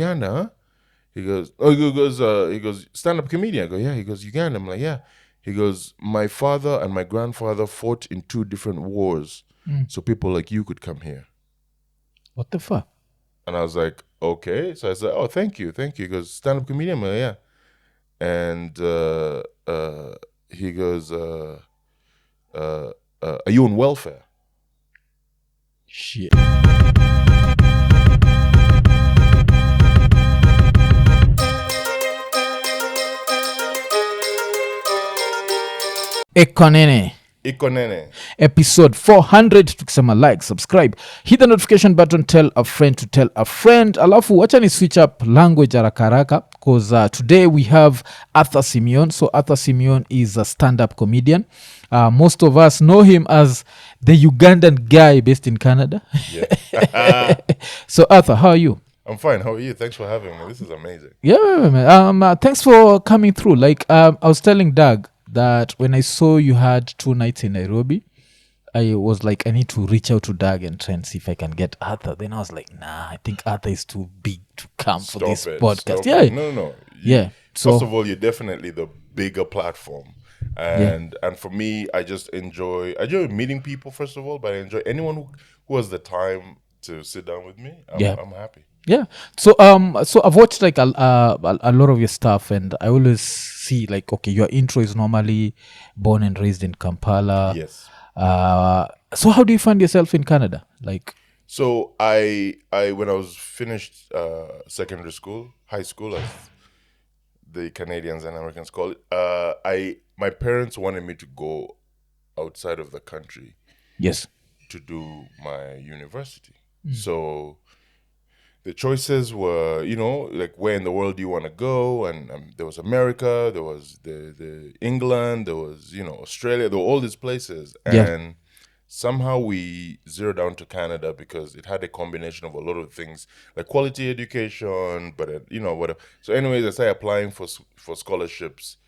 Uganda? He goes, he goes, stand-up comedian. I go, yeah. He goes, Uganda. I'm like, yeah. He goes, my father and my grandfather fought in 2 different wars, so people like you could come here. What the fuck? And I was like, okay. So I said, oh, thank you. He goes, stand-up comedian? I'm like, yeah. And he goes, are you on welfare? Shit. Iko Nini. Iko Nini. Episode 400. Tukisema like, subscribe, hit the notification button, tell a friend to tell a friend. Alafu wacha ni switch up language haraka haraka because today we have Arthur SIMEON. So Arthur SIMEON is a stand-up comedian. Most of us know him as the Ugandan guy based in Canada. Yeah. So Arthur, how are you? I'm fine. How are you? Thanks for having me. This is amazing. Yeah, man. Thanks for coming through. Like, I was telling Doug that when I saw you had 2 nights in Nairobi, I was like, I need to reach out to Doug and try and see if I can get Arthur. Then I was like, nah, I think Arthur is too big to come for this podcast. Yeah. No. Yeah. So, first of all, you're definitely the bigger platform. And for me, I just enjoy meeting people, first of all, but I enjoy anyone who has the time to sit down with me. I'm happy. Yeah. So I've watched like a lot of your stuff, and I always see like, okay, your intro is normally born and raised in Kampala. Yes. So how do you find yourself in Canada? Like, so I when I was finished secondary school, high school, as the Canadians and Americans call it, my parents wanted me to go outside of the country. Yes. To do my university. So the choices were, like where in the world do you want to go? And there was America, there was the England, there was, Australia, there were all these places. And somehow we zeroed down to Canada because it had a combination of a lot of things, like quality education, but, whatever. So anyways, I started applying for scholarships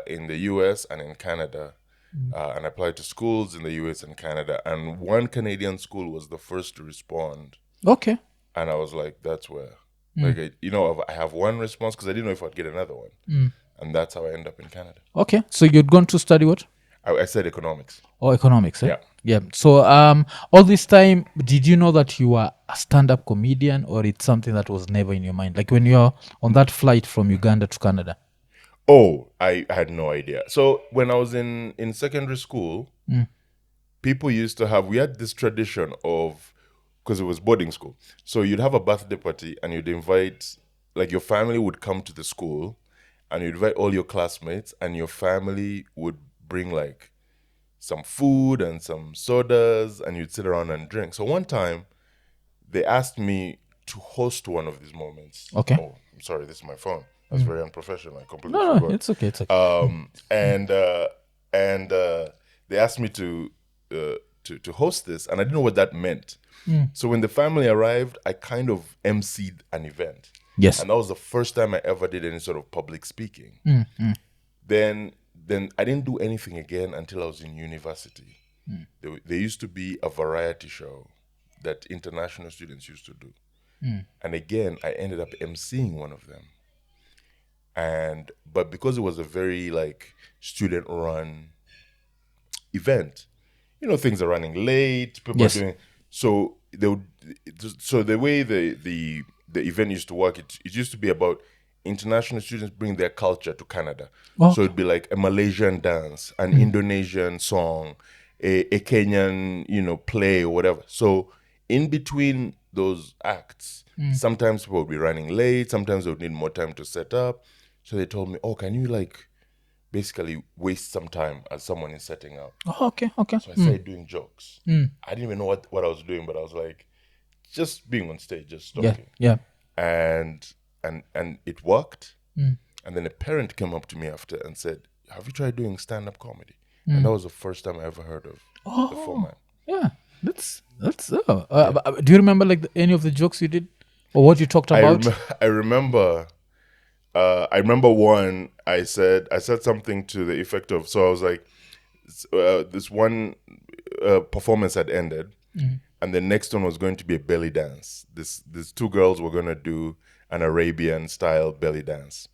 in the US and in Canada. And I applied to schools in the US and Canada. And one Canadian school was the first to respond. Okay. And I was like, that's where. Like, I have one response because I didn't know if I'd get another one. And that's how I ended up in Canada. Okay. So you'd gone to study what? I said economics. Oh, economics, eh? Yeah. Yeah. So all this time, did you know that you were a stand-up comedian, or it's something that was never in your mind? Like when you're on that flight from Uganda to Canada? Oh, I had no idea. So when I was in secondary school, people used to we had this tradition of, because it was boarding school. So you'd have a birthday party and you'd invite, like your family would come to the school and you'd invite all your classmates and your family would bring like some food and some sodas and you'd sit around and drink. So one time they asked me to host one of these moments. Okay. Oh, I'm sorry, this is my phone. That's very unprofessional. I completely No, forgot. it's okay. It's okay. And they asked me to host this, and I didn't know what that meant. So when the family arrived, I kind of emceed an event. Yes. And that was the first time I ever did any sort of public speaking. Then I didn't do anything again until I was in university. There used to be a variety show that international students used to do. And again, I ended up emceeing one of them. But because it was a very like student-run event, things are running late. People are doing so. So the way the event used to work, it used to be about international students bring their culture to Canada. Okay. So it'd be like a Malaysian dance, an Indonesian song, a Kenyan play or whatever. So in between those acts, sometimes people would be running late. Sometimes they would need more time to set up. So they told me, oh, can you like basically waste some time as someone is setting up? Oh, okay. So I started doing jokes. I didn't even know what I was doing, but I was like, just being on stage, just talking. Yeah. And it worked. And then a parent came up to me after and said, have you tried doing stand-up comedy? And that was the first time I ever heard of the format. Yeah. That's do you remember like any of the jokes you did or what you talked about? I remember one. I said something to the effect of, so I was like, this one performance had ended, and the next one was going to be a belly dance. These 2 girls were going to do an Arabian style belly dance.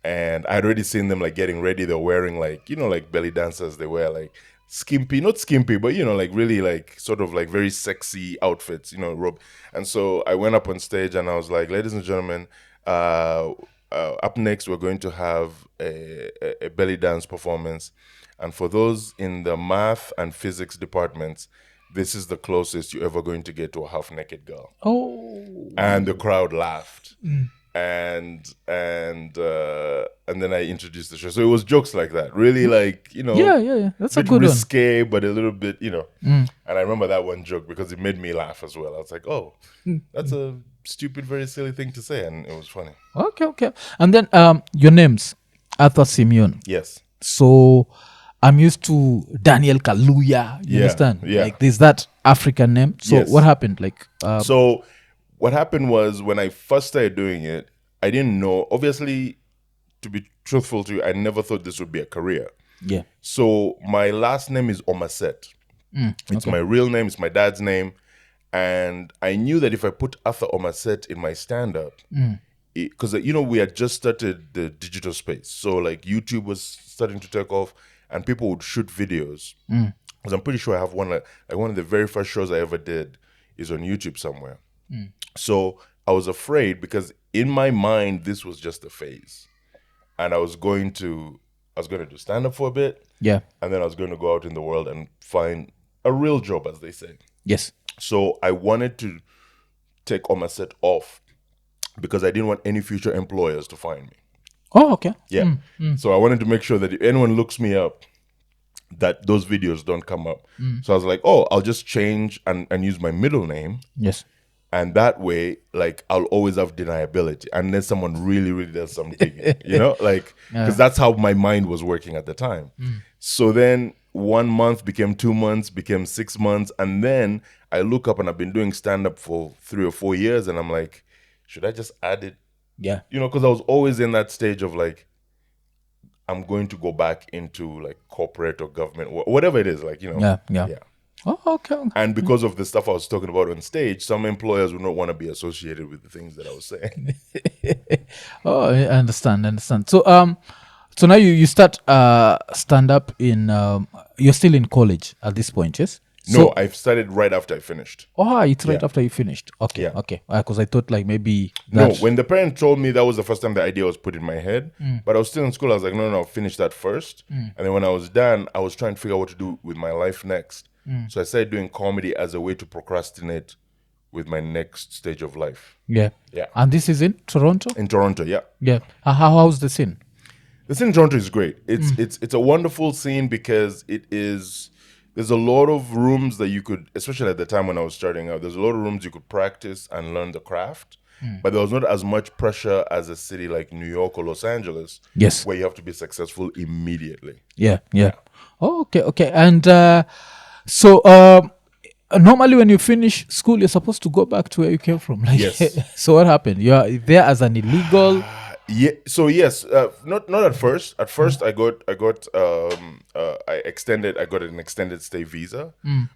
And I'd already seen them like getting ready. They're wearing like, like belly dancers. They wear like skimpy, not skimpy, but like really like sort of like very sexy outfits, robe. And so I went up on stage and I was like, ladies and gentlemen, up next we're going to have a belly dance performance. And for those in the math and physics departments, this is the closest you're ever going to get to a half-naked girl. Oh. And the crowd laughed. And then I introduced the show. So it was jokes like that. Really like, Yeah. That's a good risque, but a little bit, And I remember that one joke because it made me laugh as well. I was like, oh, that's a stupid, very silly thing to say. And it was funny. Okay. And then your names, Arthur Simeon. Yes. So I'm used to Daniel Kaluuya. You understand? Yeah. Like there's that African name. So Yes. what happened? Like So what happened was when I first started doing it, I didn't know. Obviously, to be truthful to you, I never thought this would be a career. Yeah. So my last name is Omaset. It's my real name. It's my dad's name. And I knew that if I put Arthur Omaset in my stand-up, because, we had just started the digital space. So like YouTube was starting to take off and people would shoot videos. Because I'm pretty sure I have one of the very first shows I ever did is on YouTube somewhere. So I was afraid because in my mind, this was just a phase. And I was going to do stand-up for a bit. Yeah. And then I was going to go out in the world and find a real job, as they say. Yes. So I wanted to take Omaset off because I didn't want any future employers to find me. Oh, okay. Yeah. So I wanted to make sure that if anyone looks me up, that those videos don't come up. So I was like, I'll just change and use my middle name. Yes. And that way, like, I'll always have deniability unless someone really, really does some digging, because that's how my mind was working at the time. So then 1 month became 2 months, became 6 months. And then I look up and I've been doing stand-up for 3 or 4 years. And I'm like, should I just add it? Yeah. Because I was always in that stage of like, I'm going to go back into like corporate or government, whatever it is, like, Yeah. Oh, okay. And because of the stuff I was talking about on stage, some employers would not want to be associated with the things that I was saying. Oh, I understand. So so now you start stand up in you're still in college at this point, yes? No, I've started right after I finished. Oh, it's right after you finished. Okay. Yeah. Okay. Because I thought like maybe No, when the parent told me, that was the first time the idea was put in my head. But I was still in school. I was like, no, I'll finish that first. And then when I was done, I was trying to figure out what to do with my life next. So I started doing comedy as a way to procrastinate with my next stage of life. Yeah. Yeah. And this is in Toronto? In Toronto, yeah. Yeah. How's the scene? The scene in Toronto is great. It's a wonderful scene because there's a lot of rooms that you could, especially at the time when I was starting out, there's a lot of rooms you could practice and learn the craft. But there was not as much pressure as a city like New York or Los Angeles, Yes. where you have to be successful immediately. Yeah. Oh, okay. And so normally when you finish school, you're supposed to go back to where you came from. Like, Yes. So what happened? You are there as an illegal? Yeah. So yes, not at first. At first, I got an extended stay visa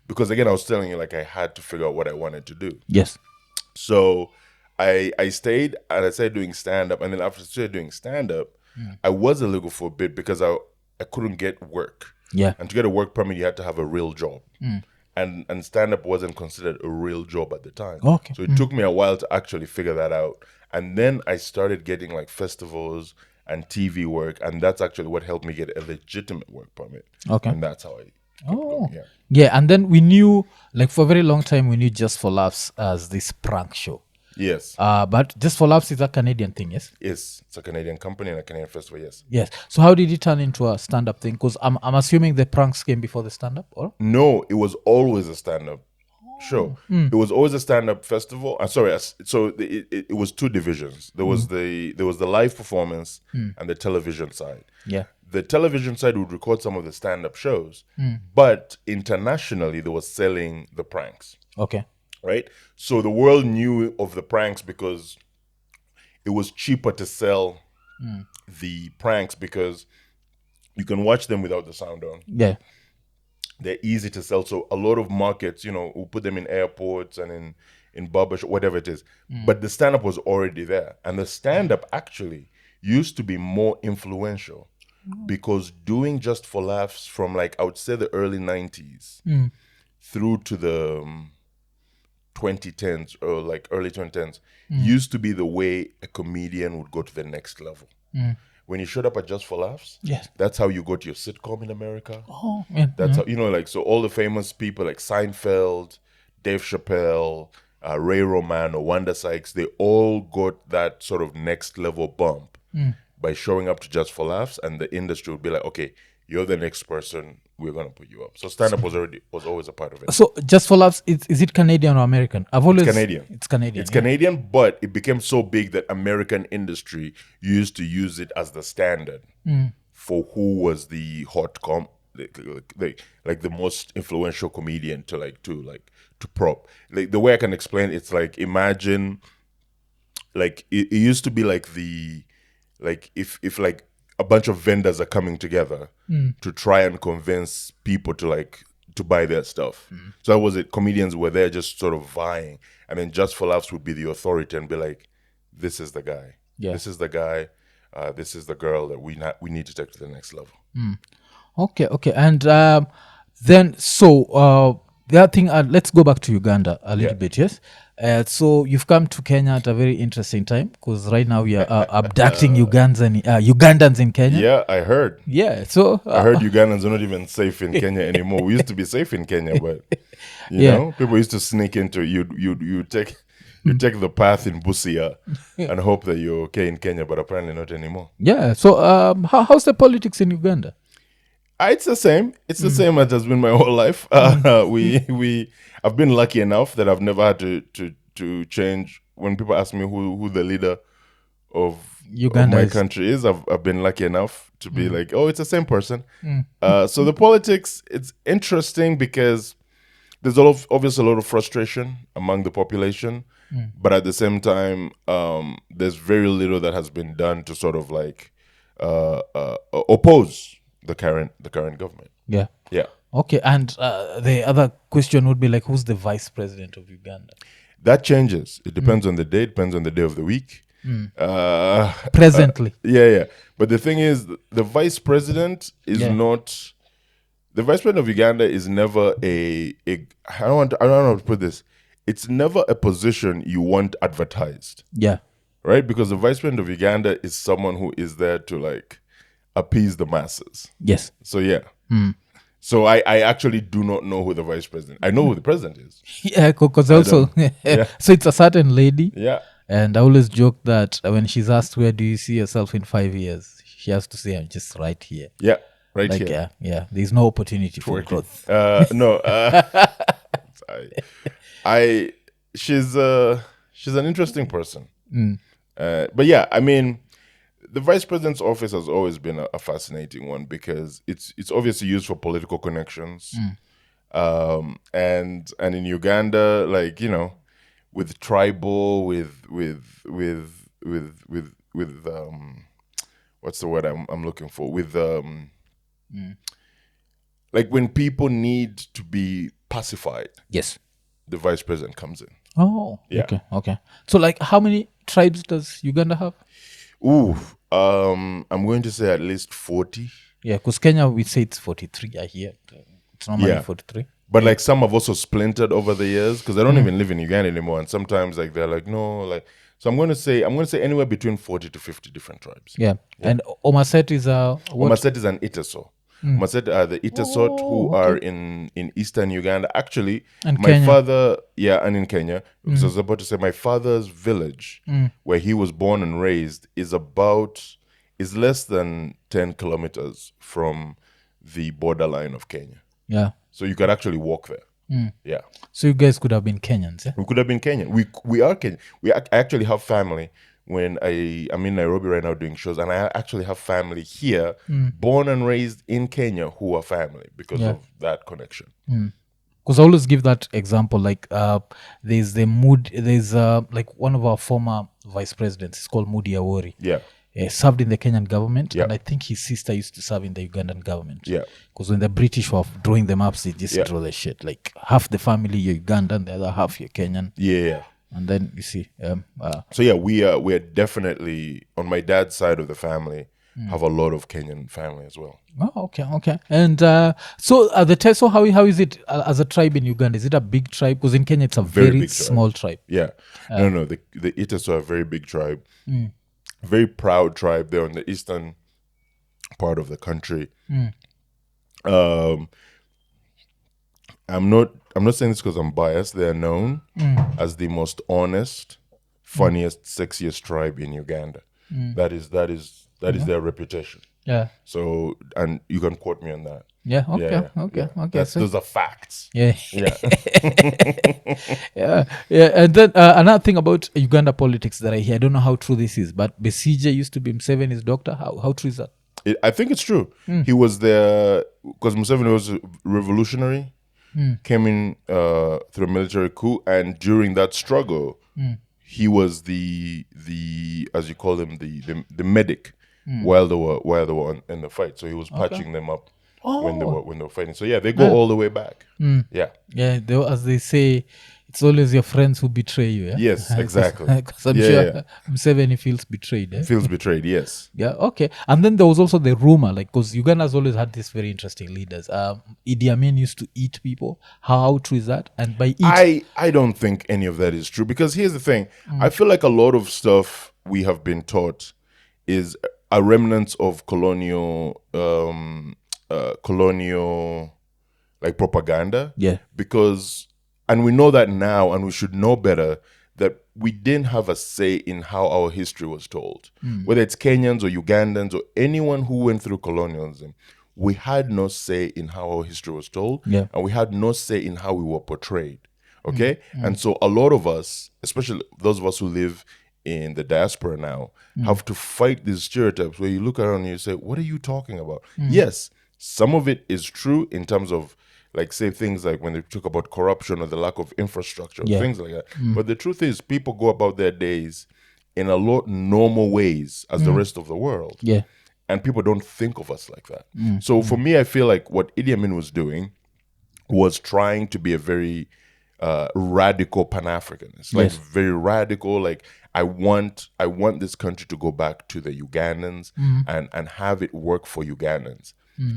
because again, I was telling you, like, I had to figure out what I wanted to do. Yes. So I stayed and I started doing stand up, and then after I started doing stand up, I was illegal for a bit because I couldn't get work. Yeah. And to get a work permit, you had to have a real job. And stand up wasn't considered a real job at the time. Okay. So it took me a while to actually figure that out. And then I started getting like festivals and TV work, and that's actually what helped me get a legitimate work permit. Okay. And that's how I kept going. Yeah. Yeah, and then we knew, like for a very long time, we knew Just for Laughs as this prank show. Yes. But Just for Laughs is a Canadian thing, yes? Yes. It's a Canadian company and a Canadian festival, yes. Yes. So how did it turn into a stand-up thing? Because I'm assuming the pranks came before the stand-up, or? No, it was always a stand-up show. It was always a stand-up festival. It was two divisions. There was the live performance and the television side. Yeah. The television side would record some of the stand-up shows, but internationally they were selling the pranks. Okay. Right? So the world knew of the pranks because it was cheaper to sell the pranks because you can watch them without the sound on. Yeah. They're easy to sell. So a lot of markets, we'll put them in airports and in barbershop, whatever it is. But the stand-up was already there. And the stand-up actually used to be more influential because doing Just for Laughs from like, I would say the early 90s through to the 2010s or like early 2010s used to be the way a comedian would go to the next level. When you showed up at Just for Laughs, that's how you got your sitcom in America. That's how, you know, like, so all the famous people like Seinfeld, Dave Chappelle, Ray Romano, Wanda Sykes, they all got that sort of next level bump by showing up to Just for Laughs, and the industry would be like, okay, you're the next person, we're gonna put you up. So stand-up was always a part of it. So Just for Laughs, is it Canadian or American? It's Canadian. It's Canadian. It's Canadian, but it became so big that American industry used to use it as the standard for who was the hot like the most influential comedian to prop. Like the way I can explain it's like, imagine like it used to be like if like a bunch of vendors are coming together to try and convince people to buy their stuff. So that was it. Comedians were there just sort of vying, and then Just for Laughs would be the authority and be like, this is the guy. This is the guy. This is the girl that we need to take to the next level. Okay. And then so the other thing, let's go back to Uganda a little bit, yes? So you've come to Kenya at a very interesting time because right now we are abducting Ugandans in Kenya. Yeah, I heard. Yeah, so... I heard Ugandans are not even safe in Kenya anymore. We used to be safe in Kenya, but, you know, people used to sneak into... You take the path in Busia and hope that you're okay in Kenya, but apparently not anymore. Yeah, so how's the politics in Uganda? It's the same. It's the same as it has been my whole life. I've been lucky enough that I've never had to change. When people ask me who the leader of my country is, I've been lucky enough to be like, oh, it's the same person. So the politics, it's interesting because there's obviously a lot of frustration among the population, but at the same time, there's very little that has been done to sort of like oppose the current government. Yeah. Okay, and the other question would be like, who's the vice president of Uganda? That changes. It depends on the day. It depends on the day of the week. Presently. Yeah. But the thing is, the vice president is not... The vice president of Uganda is never I don't know how to put this. It's never a position you want advertised. Yeah. Right? Because the vice president of Uganda is someone who is there to like appease the masses. Yes. So yeah. So I actually do not know who the vice president. I know who the president is. Yeah, because also so it's a certain lady. Yeah. And I always joke that when she's asked, where do you see yourself in 5 years, she has to say, I'm just right here. Yeah, right here. Yeah. There's no opportunity for growth. No. She's an interesting person. But yeah, I mean, the vice president's office has always been a fascinating one because it's obviously used for political connections, and in Uganda, like, you know, with tribal, with what's the word I'm looking for? With like when people need to be pacified, yes, the vice president comes in. Oh, yeah. Okay. So like, how many tribes does Uganda have? I'm going to say at least 40. Yeah, because Kenya, we say it's 43. I hear it's normally 43. But like some have also splintered over the years because I don't even live in Uganda anymore, and sometimes like they're like, no, like, so I'm going to say anywhere between 40 to 50 different tribes. Yeah. And Omaset is what? Omaset is an Itaso. Omaset are the Itasot who are in eastern Uganda. Actually, and my Kenya. father, and in Kenya, because I was about to say my father's village, where he was born and raised, is less than 10 kilometers from the borderline of Kenya. Yeah. So you could actually walk there. Yeah. So you guys could have been Kenyans, yeah? We could have been Kenyan. We are Kenyan. I actually have family. When I'm in Nairobi right now doing shows, and I actually have family here, born and raised in Kenya, who are family because of that connection. Because I always give that example, like there's like one of our former vice presidents, it's called Moody Awori. Yeah. served in the Kenyan government, Yeah. and I think his sister used to serve in the Ugandan government. Yeah. Because when the British were drawing them up, they just draw the shit. Like half the family you're Ugandan, the other half you're Kenyan. Yeah. And then you see. So yeah, we're definitely on my dad's side of the family have a lot of Kenyan family as well. Oh, okay. And so so how is it as a tribe in Uganda? Is it a big tribe? Because in Kenya it's a very big tribe. small tribe. Yeah. No. The Itas are a very big tribe. Very proud tribe. They're on the eastern part of the country. I'm not saying this because I'm biased. They're known as the most honest, funniest, sexiest tribe in Uganda. That is their reputation. Yeah. So, and you can quote me on that. Yeah. Okay. Those are facts. Yeah. Yeah. And then another thing about Uganda politics that I hear, I don't know how true this is, but Besigye used to be Museveni's doctor. How true is that? I think it's true. He was there because Museveni was a revolutionary, came in through a military coup, and during that struggle, he was the as you call him the medic while they were in the fight. So he was patching them up when they were fighting. So yeah, they go all the way back. Yeah. As they say, it's always your friends who betray you. Yeah? Yes, exactly. Because I'm sure Museveni feels betrayed. Eh? Feels betrayed. Yes. Yeah. Okay. And then there was also the rumor, like, because Uganda has always had these very interesting leaders. Idi Amin used to eat people. How true is that? And by eat, I don't think any of that is true, because here's the thing. I feel like a lot of stuff we have been taught is a remnants of colonial like propaganda. Yeah. Because, and we know that now, and we should know better, that we didn't have a say in how our history was told. Whether it's Kenyans or Ugandans or anyone who went through colonialism, we had no say in how our history was told. Yeah. And we had no say in how we were portrayed. Okay? And so a lot of us, especially those of us who live in the diaspora now, have to fight these stereotypes where you look around and you say, what are you talking about? Yes, some of it is true in terms of, like, say things like when they talk about corruption or the lack of infrastructure, things like that. But the truth is, people go about their days in a lot normal ways as the rest of the world. Yeah. And people don't think of us like that. So for me, I feel like what Idi Amin was doing was trying to be a very radical Pan-Africanist, like very radical. Like, I want this country to go back to the Ugandans and have it work for Ugandans.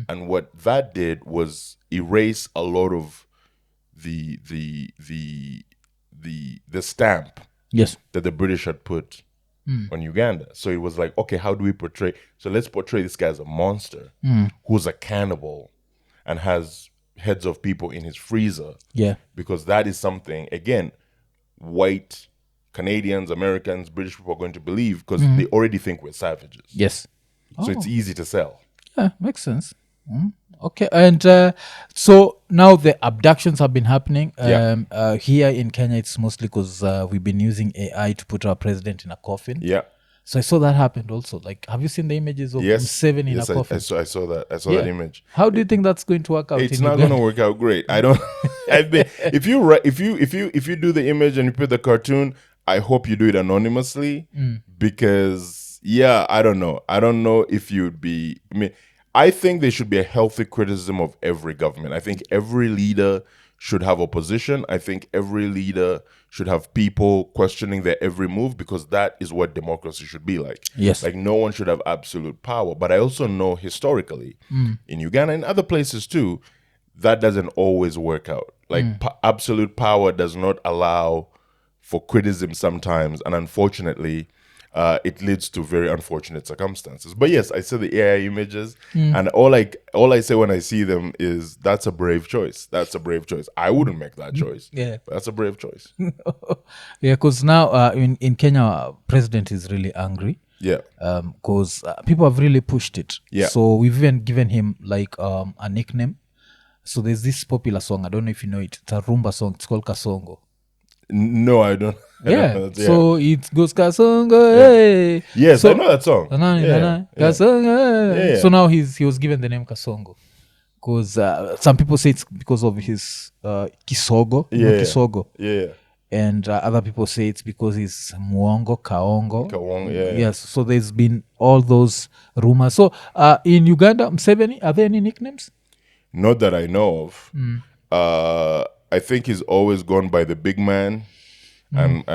And what that did was erase a lot of the stamp that the British had put on Uganda. So it was like, okay, how do we portray? So let's portray this guy as a monster who's a cannibal and has heads of people in his freezer. Yeah. Because that is something, again, white Canadians, Americans, British people are going to believe, because they already think we're savages. Yes. So it's easy to sell. Yeah, makes sense. Okay, and so now the abductions have been happening. Here in Kenya, it's mostly because we've been using AI to put our president in a coffin. Yeah. So I saw that happened also. Like, have you seen the images of Museveni in a coffin? I saw that. I saw that image. How do you think that's going to work out? It's not going to work out great. I don't. If you do the image and you put the cartoon, I hope you do it anonymously, because I don't know. I don't know if you'd be. I mean, I think there should be a healthy criticism of every government. I think every leader should have opposition. I think every leader should have people questioning their every move, because that is what democracy should be like. Yes. Like, no one should have absolute power. But I also know historically in Uganda and other places too, that doesn't always work out. Like, absolute power does not allow for criticism sometimes. And unfortunately, it leads to very unfortunate circumstances. But yes, I saw the AI images, and all I say when I see them is, that's a brave choice. That's a brave choice. I wouldn't make that choice. Yeah. But that's a brave choice. Yeah, because now in Kenya, president is really angry. Yeah. Because people have really pushed it. Yeah. So we've even given him like a nickname. So there's this popular song. I don't know if you know it. It's a Rumba song. It's called Kasongo. No, I don't. Yeah. So it goes Kasongo, hey. Yes, so, I know that song. Kasongo, hey. So now he was given the name Kasongo. Because some people say it's because of his Kisogo. Yeah. Kisogo. Yeah. and other people say it's because he's muongo kaongo. Yes, so there's been all those rumors. So in Uganda, Museveni, are there any nicknames? Not that I know of. I think he's always gone by the big man. And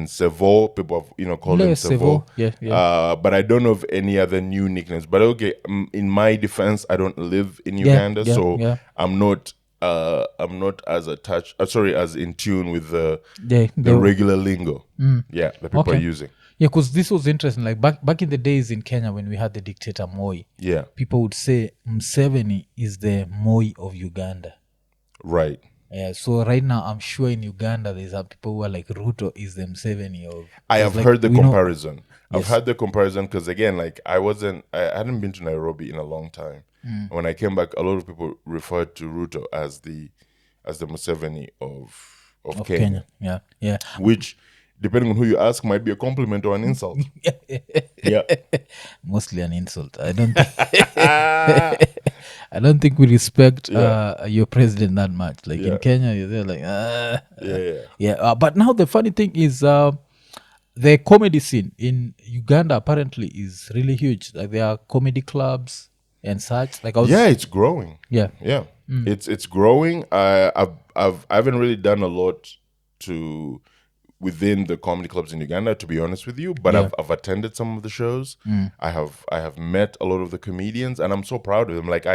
Sevo, people have, called him Sevo. Yeah. But I don't know of any other new nicknames. But okay, in my defense, I don't live in Uganda, so I'm not as attached. As in tune with the regular lingo. Yeah, that people are using. Yeah, because this was interesting. Like back in the days in Kenya when we had the dictator Moi, people would say Museveni is the Moi of Uganda. Right. Yeah, so right now I'm sure in Uganda there's some people who are like Ruto is the Museveni of. I have heard the comparison. I've had the comparison because again, like I hadn't been to Nairobi in a long time. When I came back, a lot of people referred to Ruto as the Museveni of Kenya. Yeah. Which, depending on who you ask, might be a compliment or an insult. Yeah. Mostly an insult. I don't think we respect your president that much. Like in Kenya, you're like, but now the funny thing is, the comedy scene in Uganda apparently is really huge. Like there are comedy clubs and such. Like it's growing. Yeah. It's growing. I haven't really done a lot within the comedy clubs in Uganda, to be honest with you, but I've attended some of the shows. I have met a lot of the comedians, and I'm so proud of them. Like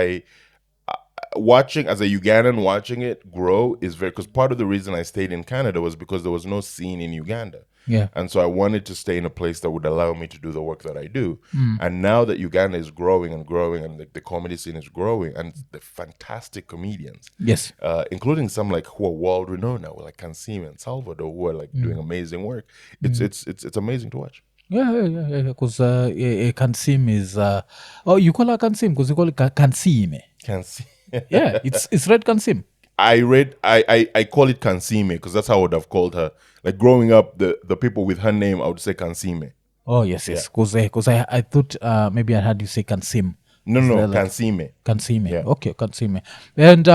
watching as a Ugandan, watching it grow is because part of the reason I stayed in Canada was because there was no scene in Uganda. Yeah. And so I wanted to stay in a place that would allow me to do the work that I do. And now that Uganda is growing and growing, and the comedy scene is growing, and the fantastic comedians, yes, including some like who are world renowned now, like Kansim and Salvador, who are like doing amazing work. It's amazing to watch. Yeah. Because Kansim is you call her Kansim because you call it Kansime. Kansim. Yeah, it's Red Kansim. I call it Kansime because that's how I would have called her. Like growing up, the people with her name, I would say Kansime. Oh yes, because I thought maybe I heard you say Kansim. No, Kansime. Kansime. Yeah. Okay, Kansime. And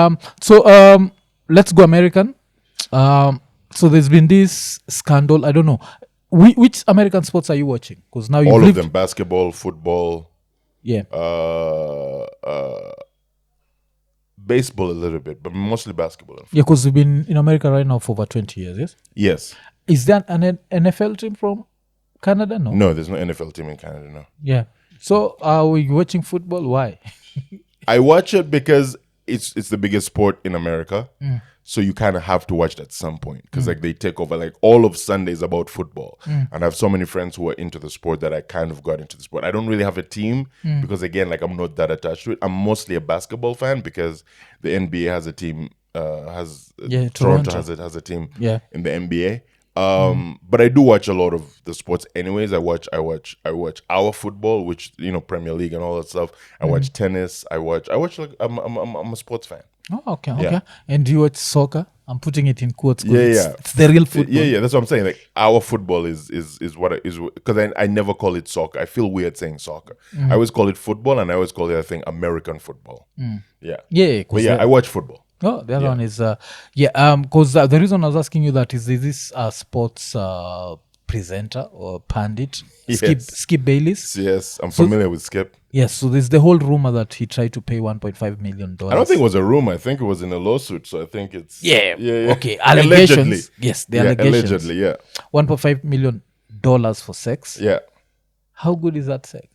so let's go American. So there's been this scandal. I don't know which American sports are you watching? Because now all of them: basketball, football. Yeah. Baseball a little bit, but mostly basketball. Yeah, because we've been in America right now for over 20 years, yes? Yes. Is there an NFL team from Canada? No, there's no NFL team in Canada, no. Yeah. So are we watching football? Why? I watch it because it's the biggest sport in America. So you kind of have to watch it at some point because like they take over, like all of Sunday is about football. And I have so many friends who are into the sport that I kind of got into the sport. I don't really have a team because again, like I'm not that attached to it. I'm mostly a basketball fan because the NBA has a team, Toronto has a team in the NBA. But I do watch a lot of the sports anyways. I watch our football, which, Premier League and all that stuff. I watch tennis. I watch like I'm a sports fan. Oh, okay. Okay. And do you watch soccer? I'm putting it in quotes. Yeah. It's the real football. Yeah. That's what I'm saying. Like our football is what it is, because I never call it soccer. I feel weird saying soccer. I always call it football, and I always call the other thing American football. Yeah. But I watch football. Oh, the other one is because the reason I was asking you that is this sports presenter or pandit, Skip Bayless. Yes, I'm familiar with Skip. Yes, so there's the whole rumor that he tried to pay $1.5 million. I don't think it was a rumor. I think it was in a lawsuit. So I think it's okay. Allegations. Allegedly. Yes, the allegations. Allegedly, yeah. $1.5 million for sex. Yeah. How good is that sex?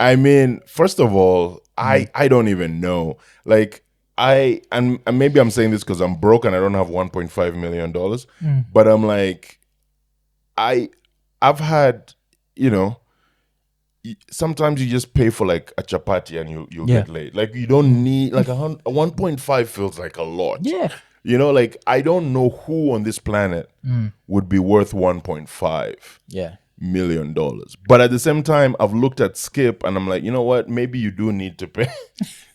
I mean, first of all, I don't even know. Like and maybe I'm saying this because I'm broke and I don't have $1.5 million. But I'm like, I've had, sometimes you just pay for like a chapati and you'll get laid. Like you don't need like a 1.5 feels like a lot. Yeah. Like I don't know who on this planet would be worth 1.5 million dollars. But at the same time, I've looked at Skip and I'm like, you know what? Maybe you do need to pay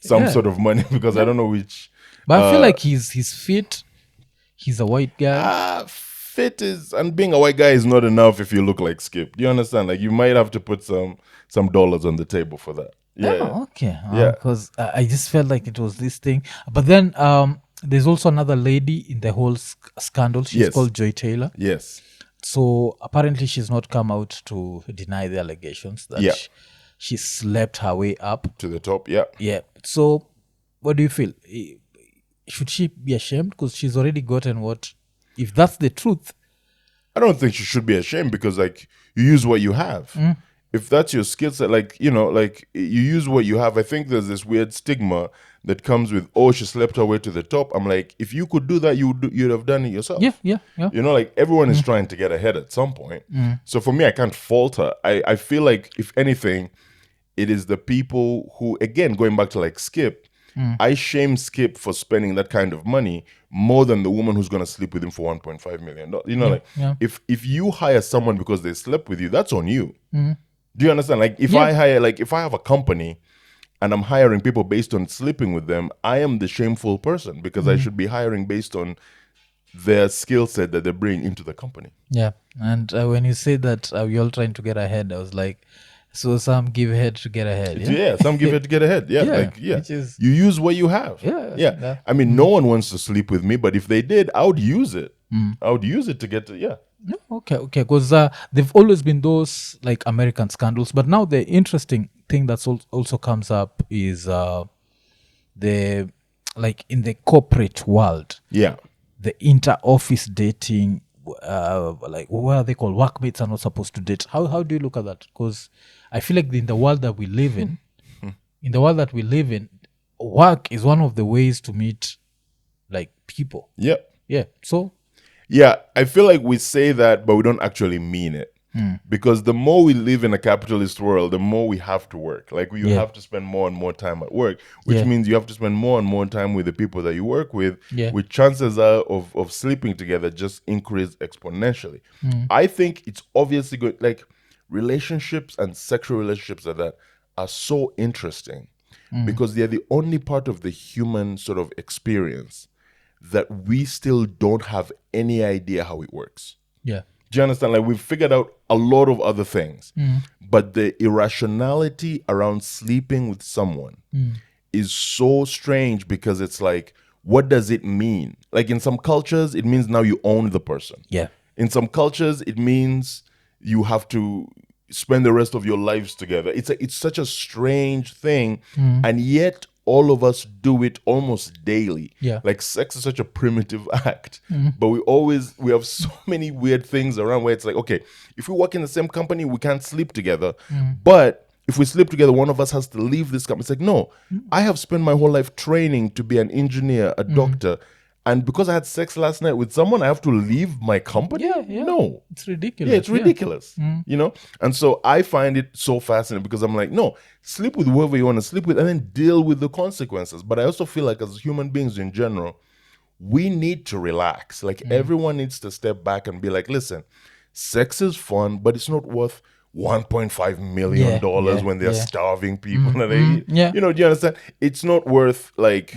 some sort of money because I don't know which. But I feel like he's fit. He's a white guy. Fit is, and being a white guy is not enough if you look like Skip. Do you understand? Like you might have to put some dollars on the table for that. Yeah. Oh, okay. Because I just felt like it was this thing. But then there's also another lady in the whole scandal. She's Yes. called Joy Taylor. Yes. So apparently she's not come out to deny the allegations that Yeah. she slept her way up. To the top. Yeah. Yeah. So what do you feel? Should she be ashamed? Because she's already gotten what? If that's the truth. I don't think you should be ashamed because like you use what you have. If that's your skill set, like, you know, like you use what you have. I think there's this weird stigma that comes with, oh, she slept her way to the top. I'm like, if you could do that, you'd have done it yourself. Yeah. You know, like everyone is trying to get ahead at some point. So for me, I can't fault her. I feel like if anything, it is the people who, again, going back to like Skip, I shame Skip for spending that kind of money more than the woman who's going to sleep with him for $1.5 million. You know, if you hire someone because they slept with you, that's on you. Do you understand? Like if I hire, like if I have a company and I'm hiring people based on sleeping with them, I am the shameful person because I should be hiring based on their skill set that they bring into the company. Yeah. And when you say that we're all trying to get ahead, I was like, so some give head to get ahead. Yeah, some give it to get ahead. Yeah, which is, you use what you have. Yeah. I mean, no one wants to sleep with me, but if they did, I would use it. I would use it to get to, no, okay. Because they've always been those like American scandals, but now the interesting thing that's also comes up is the like in the corporate world, the inter-office dating. Like what are they called? Workmates are not supposed to date. How do you look at that? Because I feel like in the world that we live in, work is one of the ways to meet like people. Yeah. So I feel like we say that, but we don't actually mean it. Because the more we live in a capitalist world, the more we have to work. Like you have to spend more and more time at work, which means you have to spend more and more time with the people that you work with, which chances are of sleeping together just increase exponentially. I think it's obviously good. Like relationships and sexual relationships like that are so interesting because they're the only part of the human sort of experience that we still don't have any idea how it works. Do you understand? Like we've figured out a lot of other things, but the irrationality around sleeping with someone is so strange because it's like, what does it mean? Like in some cultures, it means now you own the person. In some cultures, it means you have to spend the rest of your lives together. It's such a strange thing, and yet all of us do it almost daily. Like sex is such a primitive act, but we have so many weird things around where it's like, okay, if we work in the same company, we can't sleep together. But if we sleep together, one of us has to leave this company. It's like, no, I have spent my whole life training to be an engineer, a doctor. And because I had sex last night with someone, I have to leave my company? No. It's ridiculous. Yeah, it's ridiculous. You know? And so I find it so fascinating because I'm like, no, sleep with whoever you want to sleep with and then deal with the consequences. But I also feel like as human beings in general, we need to relax. Like everyone needs to step back and be like, listen, sex is fun, but it's not worth $1.5 million when they're starving people. You know, do you understand? It's not worth like...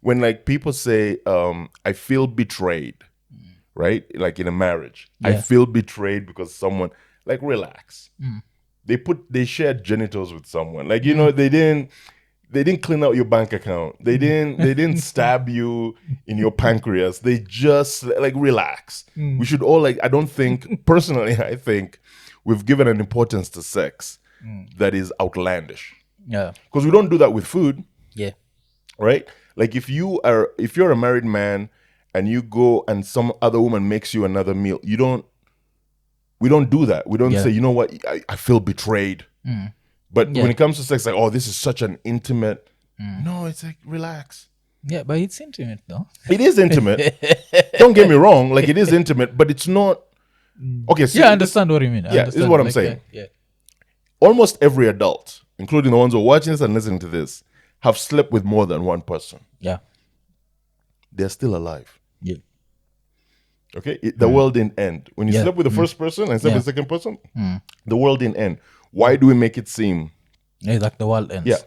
When like people say, I feel betrayed, right? Like in a marriage, I feel betrayed because someone, like relax. They shared genitals with someone. Like, you know, they didn't clean out your bank account. They didn't stab you in your pancreas. They just like relax. We should all like, I think we've given an importance to sex that is outlandish. Because we don't do that with food. Right? Like if you're a married man and you go and some other woman makes you another meal, we don't do that. We don't say, you know what, I feel betrayed. But when it comes to sex, like, oh, this is such an intimate. No, it's like, relax. Yeah, but it's intimate though. It is intimate. Don't get me wrong. Like it is intimate, but it's not. Okay. So I understand what you mean. This is what I'm saying. Almost every adult, including the ones who are watching this and listening to this, have slept with more than one person. They're still alive. Okay? The world didn't end. When you slept with the first person and slept with the second person, the world didn't end. Why do we make it seem... like the world ends.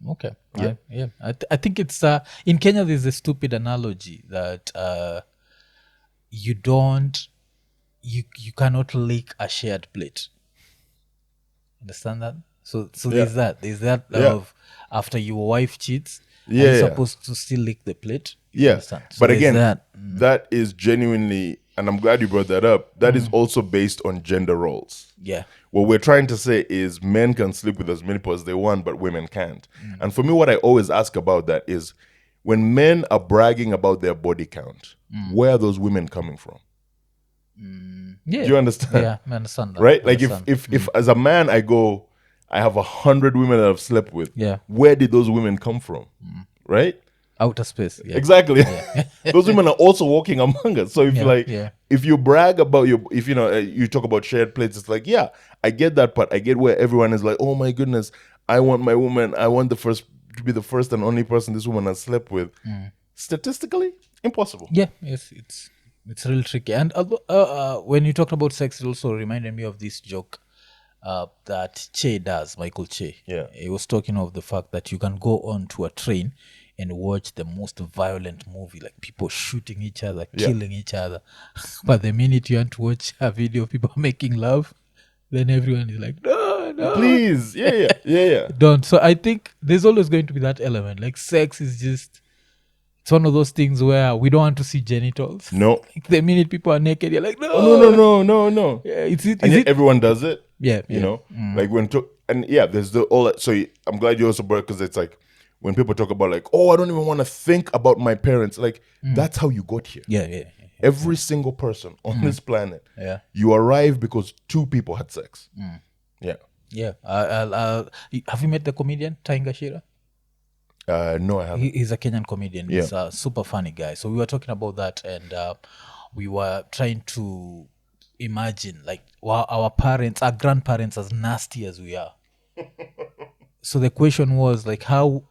Okay. I think it's... in Kenya, there's a stupid analogy that you cannot lick a shared plate. Understand that? So there's that of after your wife cheats, you're supposed to still lick the plate. You Yeah. understand? So But there's again, that. that is genuinely, and I'm glad you brought that up, that is also based on gender roles. Yeah. What we're trying to say is men can sleep with as many people as they want, but women can't. And for me, what I always ask about that is when men are bragging about their body count, where are those women coming from? Yeah. Do you understand? Yeah, I understand that. Right? I Like understand. if as a man I go, I have 100 women that I've slept with. Yeah. Where did those women come from? Right? Outer space. Yeah. Exactly. Those women are also walking among us. So if if you brag about if you know you talk about shared plates, it's like, yeah, I get that part. I get where everyone is like, oh my goodness, I want my woman. I want to be the first and only person this woman has slept with. Statistically, impossible. Yeah, yes, it's really tricky. And when you talked about sex, it also reminded me of this joke that Che does, Michael Che. Yeah. He was talking of the fact that you can go on to a train and watch the most violent movie, like people shooting each other, killing each other. But the minute you want to watch a video of people making love, then everyone is like, no. Please. Yeah. Don't. So I think there's always going to be that element. Like sex is just, it's one of those things where we don't want to see genitals. No. Like the minute people are naked, you're like, no. Oh, no. Yeah, is And yet it? everyone does it. Yeah. You know, like there's all that. So I'm glad you also brought it, because it's like when people talk about like, oh, I don't even want to think about my parents. Like that's how you got here. Yeah. Every single person on this planet, Yeah. you arrive because two people had sex. Yeah. Yeah. Have you met the comedian, Tainga Shira? No, I haven't. He's a Kenyan comedian. Yeah. He's a super funny guy. So we were talking about that, and we were trying to imagine like our grandparents, as nasty as we are. So the question was like, how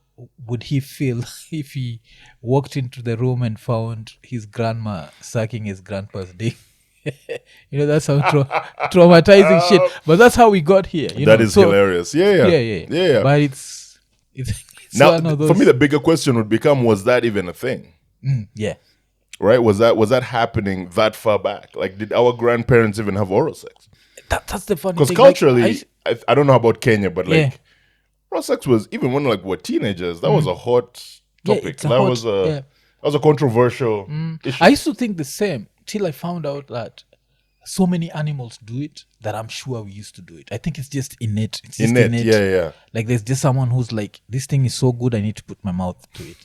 would he feel if he walked into the room and found his grandma sucking his grandpa's dick? You know, that's how traumatizing shit. But that's how we got here. That is hilarious. Yeah. But it's now, one of those, for me, the bigger question would become: was that even a thing? Yeah. Right? Was that happening that far back? Like, did our grandparents even have oral sex? That's the funny thing. Because culturally, I don't know about Kenya, but like, Yeah. oral sex was, even when like we're teenagers, that was a hot topic. That was a controversial issue. I used to think the same till I found out that so many animals do it that I'm sure we used to do it. I think it's just innate. It's just innate. Yeah. Like there's just someone who's like, this thing is so good, I need to put my mouth to it.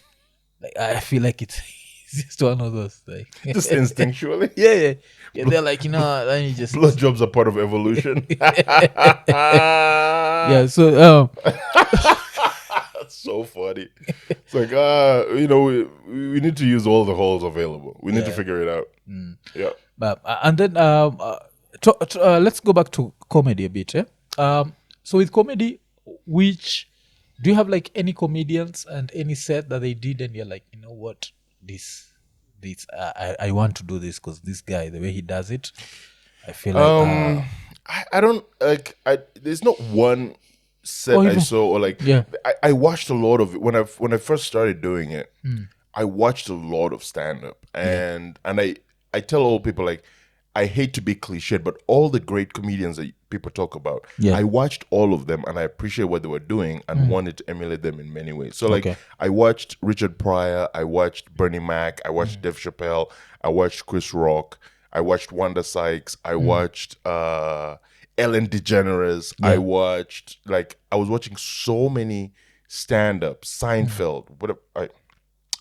Like I feel like it's just one of those like Just instinctually. Yeah. They're like, let me just Blowjobs are part of evolution. yeah. So That's so funny. It's like, we need to use all the holes available. We need to figure it out. Yeah. But and then let's go back to comedy a bit. So with comedy, which do you have like any comedians and any set that they did and you're like, you know what, this I want to do this because this guy, the way he does it, I feel like I don't like. There's not one set I saw or like. Yeah. I watched a lot of it when I first started doing it. I watched a lot of stand up, and I tell all people like, I hate to be cliched, but all the great comedians that people talk about, I watched all of them and I appreciate what they were doing and wanted to emulate them in many ways. So like I watched Richard Pryor, I watched Bernie Mac, I watched Dave Chappelle, I watched Chris Rock, I watched Wanda Sykes, I watched Ellen DeGeneres, I was watching so many stand-ups, Seinfeld,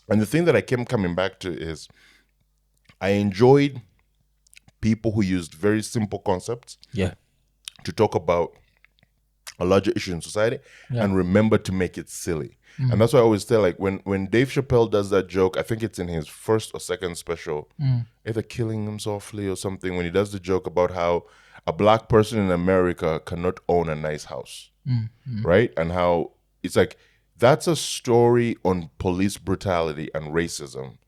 and the thing that I kept coming back to is I enjoyed people who used very simple concepts to talk about a larger issue in society and remember to make it silly. And that's why I always tell, like, when Dave Chappelle does that joke, I think it's in his first or second special, either Killing Him Softly or something, when he does the joke about how a black person in America cannot own a nice house, right? And how it's like, that's a story on police brutality and racism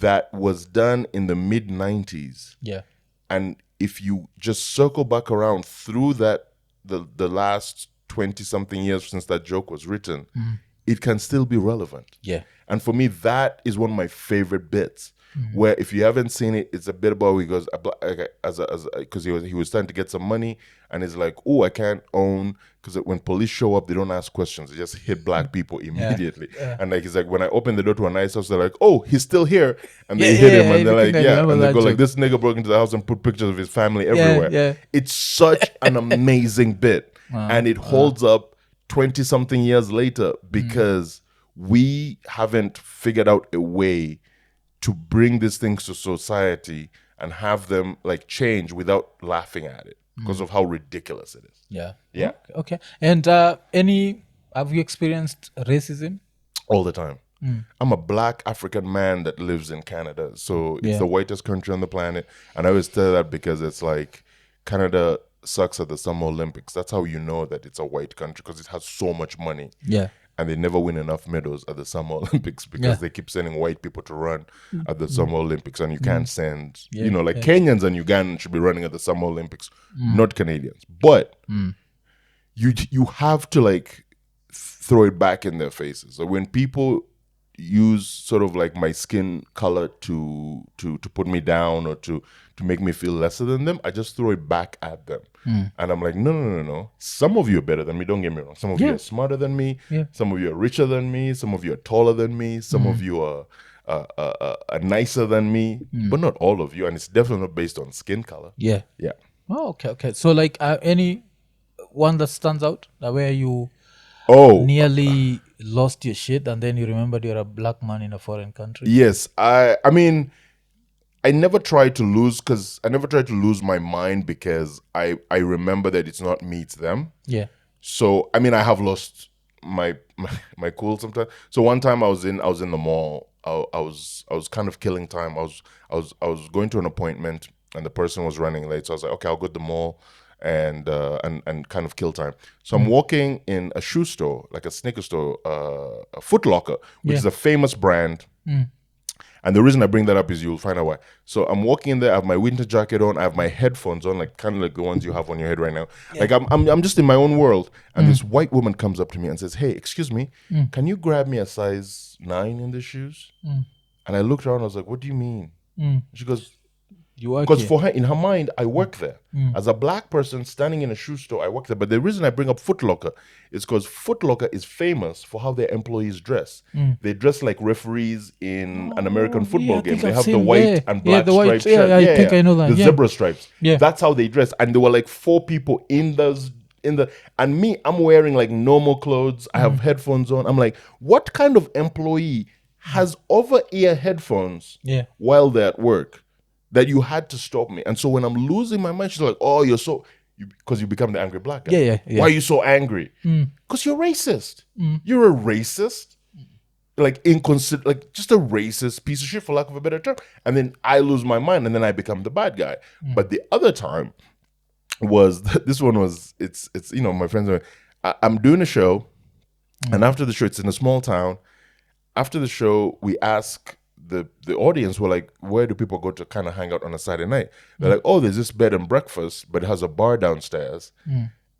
that was done in the mid-90s. Yeah. And if you just circle back around through that, the last 20-something years since that joke was written, it can still be relevant. Yeah. And for me, that is one of my favorite bits. where if you haven't seen it, it's a bit about, he goes, because he was trying to get some money, and he's like, oh, I can't own, because when police show up, they don't ask questions, they just hit black people immediately. And like, he's like, when I open the door to a nice house, they're like, oh, he's still here, and they hit him, and they're like, and they go like, this nigga broke into the house and put pictures of his family everywhere. It's such an amazing bit, and it holds up 20 something years later, because we haven't figured out a way to bring these things to society and have them like change without laughing at it because of how ridiculous it is. Yeah. Okay. And have you experienced racism? All the time. I'm a black African man that lives in Canada, so it's the whitest country on the planet, and I always tell that because it's like Canada sucks at the Summer Olympics. That's how you know that it's a white country, because it has so much money. And they never win enough medals at the Summer Olympics because they keep sending white people to run at the Summer Olympics, and you can't send, Kenyans and Ugandans should be running at the Summer Olympics, not Canadians. But you have to like throw it back in their faces. So when people use sort of like my skin color to put me down or to make me feel lesser than them, I just throw it back at them. And I'm like, no. Some of you are better than me, don't get me wrong. Some of you are smarter than me. Some of you are richer than me. Some of you are taller than me. Some of you are nicer than me. But not all of you. And it's definitely not based on skin color. Yeah. Oh, okay. So like any one that stands out where you nearly lost your shit and then you remembered you're a black man in a foreign country? Yes. I mean, I never tried to lose my mind, because I remember that it's not me, it's them. Yeah. So I mean, I have lost my cool sometimes. So one time I was in the mall. I was kind of killing time. I was going to an appointment and the person was running late. So I was like, okay, I'll go to the mall and kind of kill time. So I'm walking in a shoe store, like a sneaker store, a Foot Locker, which is a famous brand. And the reason I bring that up is you'll find out why. So I'm walking in there, I have my winter jacket on, I have my headphones on, like kind of like the ones you have on your head right now. Like I'm just in my own world. And this white woman comes up to me and says, hey, excuse me, can you grab me a size 9 in the shoes? And I looked around, I was like, what do you mean? She goes, because for her, in her mind, I work there. As a black person standing in a shoe store, I work there. But the reason I bring up Foot Locker is because Foot Locker is famous for how their employees dress. They dress like referees in an American football game. They have the white and black striped shirt. I think I know that. The zebra stripes. That's how they dress. And there were like 4 people and me, I'm wearing like normal clothes. I have headphones on. I'm like, what kind of employee has over-ear headphones while they're at work? That you had to stop me. And so when I'm losing my mind, she's like, oh, you're so... Because you become the angry black guy. Yeah. Why are you so angry? Because you're racist. You're a racist. Like, like just a racist piece of shit, for lack of a better term. And then I lose my mind, and then I become the bad guy. But the other time was... This one was... It's my friends are... I'm doing a show, and after the show, it's in a small town. After the show, we ask... The audience were like, where do people go to kind of hang out on a Saturday night? They're like, oh, there's this bed and breakfast, but it has a bar downstairs,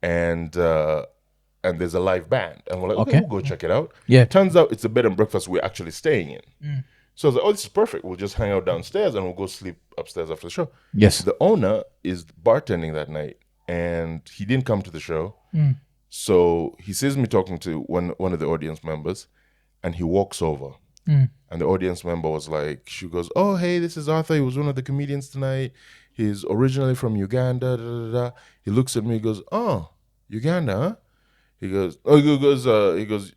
and there's a live band. And we're like, okay, we'll go check it out. Turns out it's a bed and breakfast we're actually staying in. So I was like, oh, this is perfect. We'll just hang out downstairs and we'll go sleep upstairs after the show. Yes. The owner is bartending that night, and he didn't come to the show. So he sees me talking to one of the audience members, and he walks over. And the audience member was like, she goes, oh, hey, this is Arthur. He was one of the comedians tonight. He's originally from Uganda. Da, da, da. He looks at me, he goes, oh, Uganda, huh? He goes,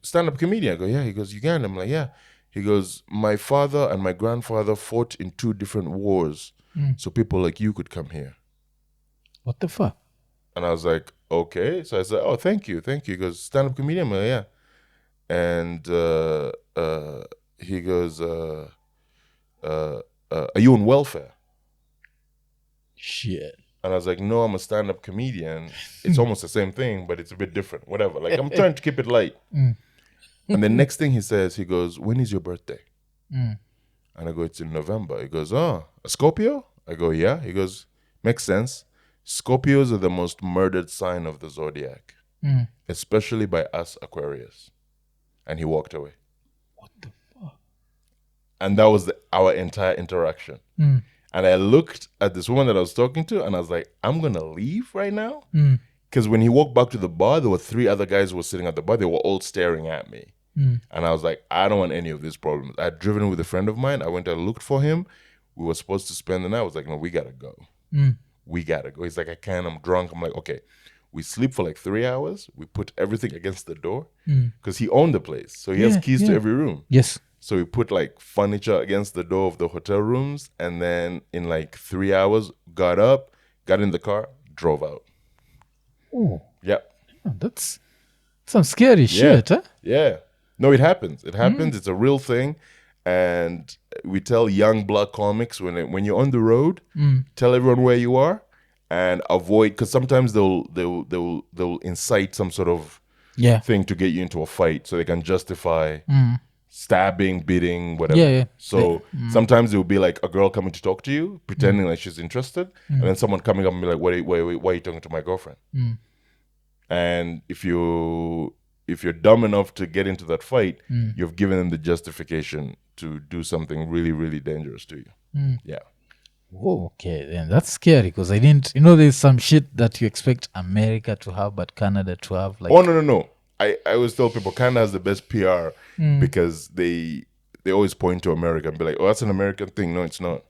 stand-up comedian. I go, yeah. He goes, Uganda. I'm like, yeah. He goes, my father and my grandfather fought in 2 different wars. So people like you could come here. What the fuck? And I was like, okay. So I said, oh, thank you. He goes, stand-up comedian? I'm like, yeah. And he goes, are you on welfare? Shit. And I was like, no, I'm a stand-up comedian. It's almost the same thing, but it's a bit different. Whatever. Like, I'm trying to keep it light. And the next thing he says, he goes, when is your birthday? And I go, it's in November. He goes, oh, a Scorpio? I go, yeah. He goes, makes sense. Scorpios are the most murdered sign of the zodiac, especially by us Aquarius. And he walked away. What the fuck? And that was our entire interaction. And I looked at this woman that I was talking to, and I was like, I'm going to leave right now. Because when he walked back to the bar, there were 3 other guys who were sitting at the bar. They were all staring at me. And I was like, I don't want any of these problems. I had driven with a friend of mine. I went and looked for him. We were supposed to spend the night. I was like, no, we got to go. We got to go. He's like, I can't. I'm drunk. I'm like, okay. We sleep for like 3 hours. We put everything against the door. Because he owned the place. So he has keys to every room. Yes. So we put like furniture against the door of the hotel rooms. And then in like 3 hours, got up, got in the car, drove out. Oh. Yeah. That's some scary shit, huh? Yeah. No, it happens. It happens. It's a real thing. And we tell young black comics when you're on the road, tell everyone where you are and avoid, because sometimes they'll incite some sort of thing to get you into a fight so they can justify stabbing, beating, whatever. Yeah. So sometimes it will be like a girl coming to talk to you, pretending like she's interested, and then someone coming up and be like, why are you talking to my girlfriend? And if you're dumb enough to get into that fight, you've given them the justification to do something really, really dangerous to you. Yeah. Oh, okay. Then that's scary because I didn't. There's some shit that you expect America to have, but Canada to have. Like, oh no. I always tell people Canada has the best PR because they always point to America and be like, oh, that's an American thing. No, it's not.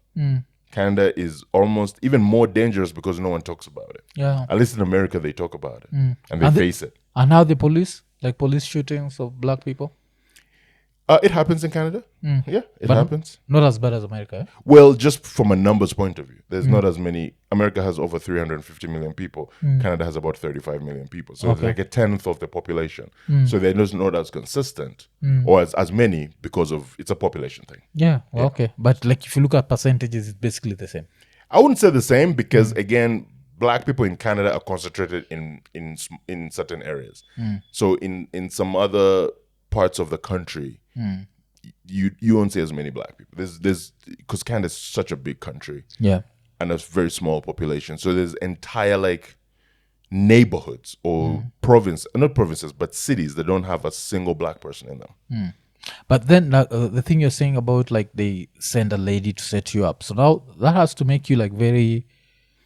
Canada is almost even more dangerous because no one talks about it. Yeah. At least in America, they talk about it and they face it. And how the police, like police shootings of black people? It happens in Canada. Yeah, it happens. Not as bad as America. Eh? Well, just from a numbers point of view, there's not as many. America has over 350 million people. Canada has about 35 million people. So it's like a tenth of the population. So they're just not as consistent or as many because of it's a population thing. Yeah, well, okay. But like if you look at percentages, it's basically the same. I wouldn't say the same because again, black people in Canada are concentrated in certain areas. So in some other parts of the country, you won't see as many black people. There's because Canada's such a big country, and a very small population. So there's entire like neighborhoods or not provinces, but cities that don't have a single black person in them. But then the thing you're saying about like they send a lady to set you up. So now that has to make you like very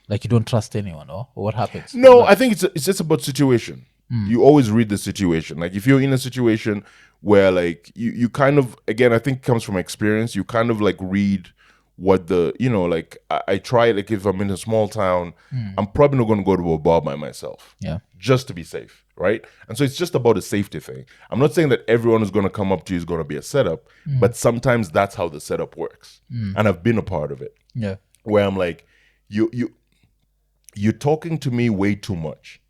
like you don't trust anyone, or what happens? No, I think it's just about situation. You always read the situation. Like if you're in a situation where like you kind of, again, I think it comes from experience. You kind of like read what like I try, like if I'm in a small town, I'm probably not going to go to a bar by myself. Yeah. Just to be safe, right? And so it's just about a safety thing. I'm not saying that everyone who's going to come up to you is going to be a setup, but sometimes that's how the setup works. And I've been a part of it. Yeah. Where I'm like, you're talking to me way too much.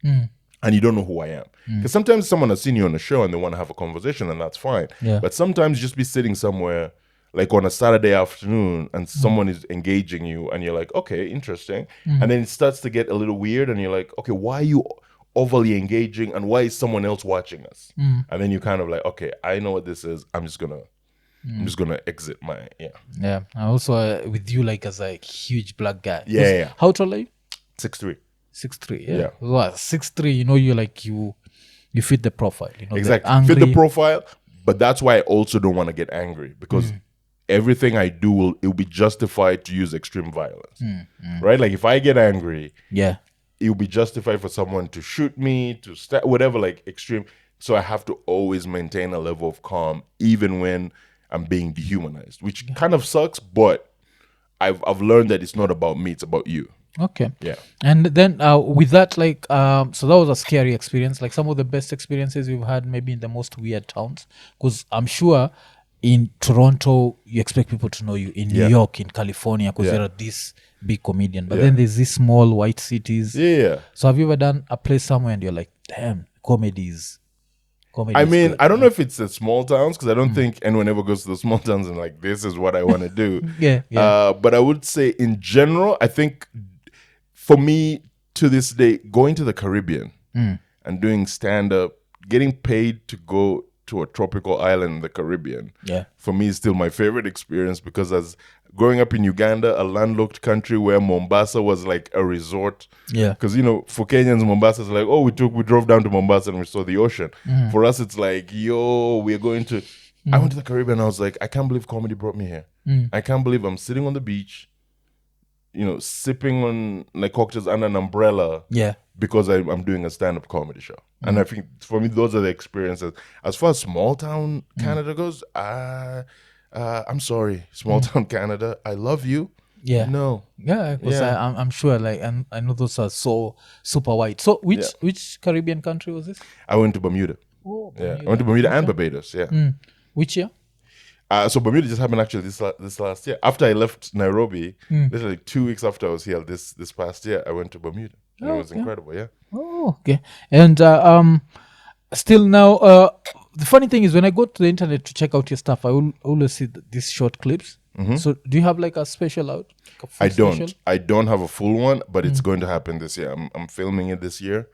And you don't know who I am. Because sometimes someone has seen you on a show and they want to have a conversation, and that's fine. Yeah. But sometimes just be sitting somewhere, like on a Saturday afternoon, and someone is engaging you, and you're like, okay, interesting. And then it starts to get a little weird, and you're like, okay, why are you overly engaging, and why is someone else watching us? And then you kind of like, okay, I know what this is. I'm just gonna exit my Yeah. And also with you, like as a huge black guy. Yeah. How tall are you? 6'3". 6'3", yeah. Well, 6'3", you're like you fit the profile. Exactly. Fit the profile, but that's why I also don't want to get angry because everything I do will be justified to use extreme violence. Right? Like if I get angry, it will be justified for someone to shoot me, to whatever, like extreme. So I have to always maintain a level of calm, even when I'm being dehumanized, which kind of sucks, but I've learned that it's not about me, it's about you. Okay. Yeah. And then with that, like, so that was a scary experience. Like some of the best experiences we've had maybe in the most weird towns. Because I'm sure in Toronto, you expect people to know you. In New York, in California, because you're this big comedian. But then there's these small white cities. Yeah. So have you ever done a place somewhere and you're like, damn, comedy I mean, good. I don't know if it's the small towns because I don't think anyone ever goes to the small towns and like, this is what I want to do. But I would say in general, I think for me to this day, going to the Caribbean and doing stand-up, getting paid to go to a tropical island in the Caribbean, for me is still my favorite experience because as growing up in Uganda, a landlocked country where Mombasa was like a resort. Yeah. Because, for Kenyans, Mombasa is like, oh, we drove down to Mombasa and we saw the ocean. For us, it's like, yo, we're going to I went to the Caribbean and I was like, I can't believe comedy brought me here. I can't believe I'm sitting on the beach, sipping on like cocktails under an umbrella. Yeah. Because I'm doing a stand-up comedy show. And I think for me, those are the experiences. As far as small town Canada goes, I'm sorry, small town Canada, I love you. Yeah. No. Yeah, because I'm sure, like, and I know those are so super white. So which Caribbean country was this? I went to Bermuda. Oh, Bermuda. Yeah, I went to Bermuda and Barbados. Yeah. Which year? So Bermuda just happened actually this last year. After I left Nairobi, literally like 2 weeks after I was here this past year, I went to Bermuda. And it was incredible. Yeah. Oh, okay. And still now, the funny thing is when I go to the internet to check out your stuff, I will always see these short clips. So do you have like a special out? Like I don't have a full one, but it's going to happen this year. I'm filming it this year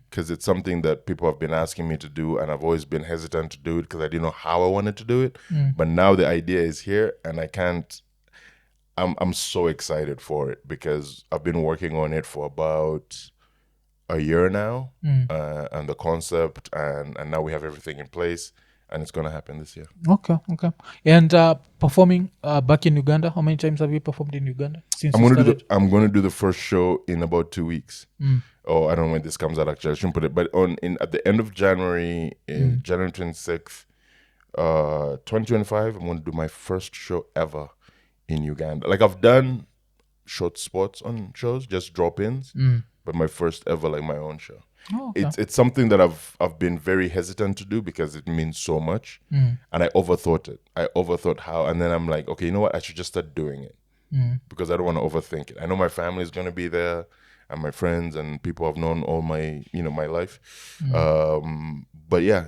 because it's something that people have been asking me to do, and I've always been hesitant to do it because I didn't know how I wanted to do it. But now the idea is here, and I can't. I'm so excited for it because I've been working on it for about a year now, and the concept, and now we have everything in place. And it's going to happen this year. Okay. And performing back in Uganda, how many times have you performed in Uganda since I'm going to do the first show in about 2 weeks. Oh, I don't know when this comes out actually. I shouldn't put it, but at the end of January, January 26th, 2025, I'm going to do my first show ever in Uganda. Like I've done short spots on shows, just drop-ins, but my first ever, like my own show. Oh, okay. It's something that I've been very hesitant to do because it means so much, and I overthought it. I overthought how, and then I'm like, okay, you know what? I should just start doing it because I don't want to overthink it. I know my family is going to be there, and my friends and people I've known all my my life. But yeah,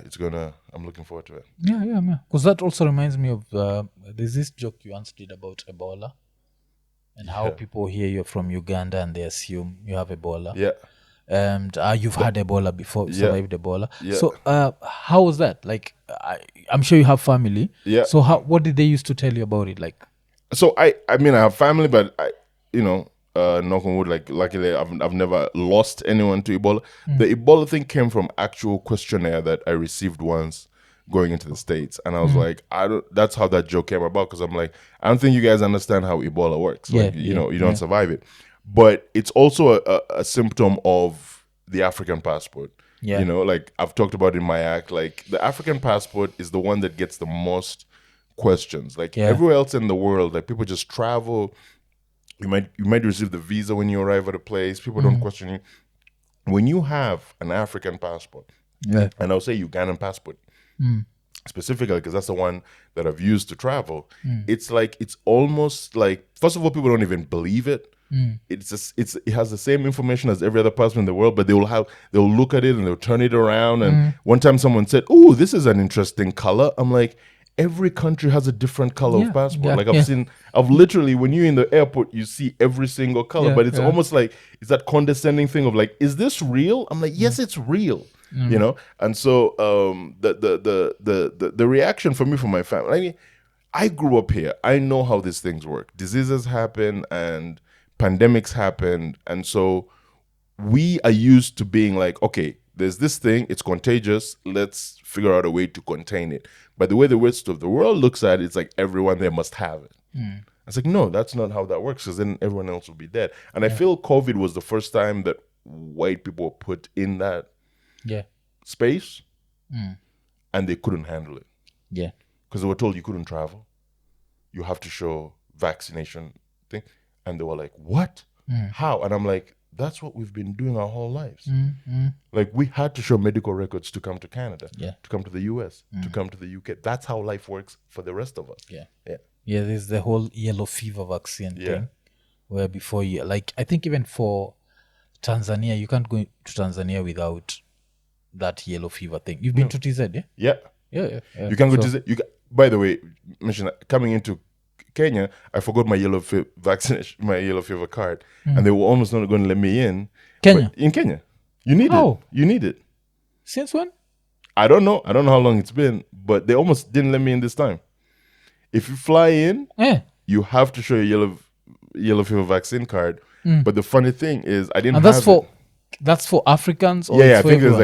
I'm looking forward to it. Yeah. Because that also reminds me of there's this joke you once did about Ebola, and how people hear you're from Uganda and they assume you have Ebola. Yeah. And you've had Ebola before, survived Ebola. Yeah. So how was that? Like, I'm sure you have family. Yeah. So what did they used to tell you about it? Like, so I mean, I have family, but knock on wood, like luckily I've never lost anyone to Ebola. The Ebola thing came from actual questionnaire that I received once going into the States, and I was like, that's how that joke came about, because I'm like, I don't think you guys understand how Ebola works. Like, you don't survive it. But it's also a symptom of the African passport. Yeah. Like I've talked about in my act, like the African passport is the one that gets the most questions. Like everywhere else in the world, like people just travel. You might receive the visa when you arrive at a place. People don't question you. When you have an African passport, and I'll say Ugandan passport, specifically because that's the one that I've used to travel, it's almost like, first of all, people don't even believe it. It has the same information as every other passport in the world, but they'll look at it and they'll turn it around. And one time someone said, "Oh, this is an interesting color." I'm like, every country has a different color of passport. Like I've literally, when you're in the airport, you see every single color, but it's almost like, it's that condescending thing of like, is this real? I'm like, yes, it's real. And so the reaction for me, from my family, I mean, I grew up here. I know how these things work. Diseases happen and pandemics happen, and so we are used to being like, okay, there's this thing, it's contagious, let's figure out a way to contain it. But the way the rest of the world looks at it, it's like everyone there must have it. It's like, no, that's not how that works, because then everyone else will be dead. And I feel COVID was the first time that white people were put in that space, and they couldn't handle it. Because they were told you couldn't travel, you have to show vaccination thing. And they were like, what? How? And I'm like, that's what we've been doing our whole lives. Like, we had to show medical records to come to Canada, to come to the US, to come to the UK. That's how life works for the rest of us. There's the whole yellow fever vaccine thing, where before you, like, I think even for Tanzania, you can't go to Tanzania without that yellow fever thing. You've been to TZ, yeah? You can go to TZ. By the way, coming into Kenya, I forgot my yellow vaccination, my yellow fever card, and they were almost not going to let me in. In Kenya, you need it. You need it. Since when? I don't know how long it's been, but they almost didn't let me in this time. If you fly in, you have to show your yellow fever vaccine card. But the funny thing is, I didn't. And that's for that's for Africans or Yeah, it's I for think everyone?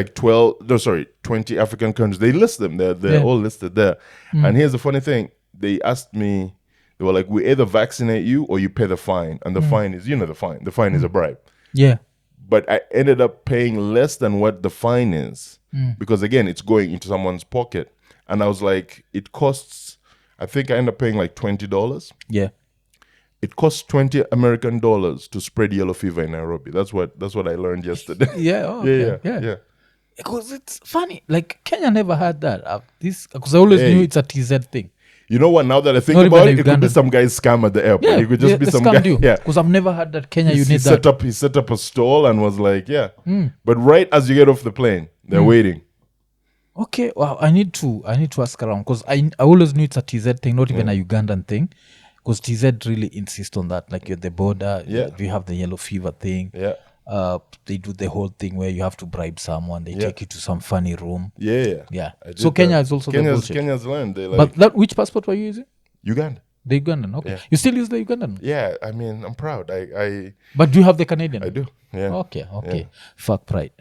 there's like 20 African countries. They list them. They're all listed there. And here's the funny thing. They asked me, they were like, we either vaccinate you or you pay the fine. And the fine is, the fine. The fine is a bribe. Yeah. But I ended up paying less than what the fine is because, again, it's going into someone's pocket. And I was like, it costs, I think I ended up paying like $20. Yeah. It costs $20 American to spread yellow fever in Nairobi. That's what I learned yesterday. Yeah. Okay. Yeah. Because it's funny. Like, Kenya never had that. Because I always knew it's a TZ thing. You know what? Now that I think Not about even it, it could be some guy's scam at the airport. Yeah, It could just be they some scammed guy. you. Yeah. Because I've never had that Kenya. You He need that. set up a stall and was like, yeah. But right as you get off the plane, they're waiting. Okay, well, I need to ask around because I always knew it's a TZ thing, not even a Ugandan thing. Because TZ really insist on that. Like, you're at the border, you have the yellow fever thing. Yeah. They do the whole thing where you have to bribe someone. They take you to some funny room. Yeah. Yeah. I did So Kenya that. is also the bullshit. Kenya's learned. They like But which passport were you using? Uganda. The Ugandan. Okay. Yeah. You still use the Ugandan? Yeah, I mean, I'm proud. I But do you have the Canadian? do. Yeah. Okay. Fuck pride.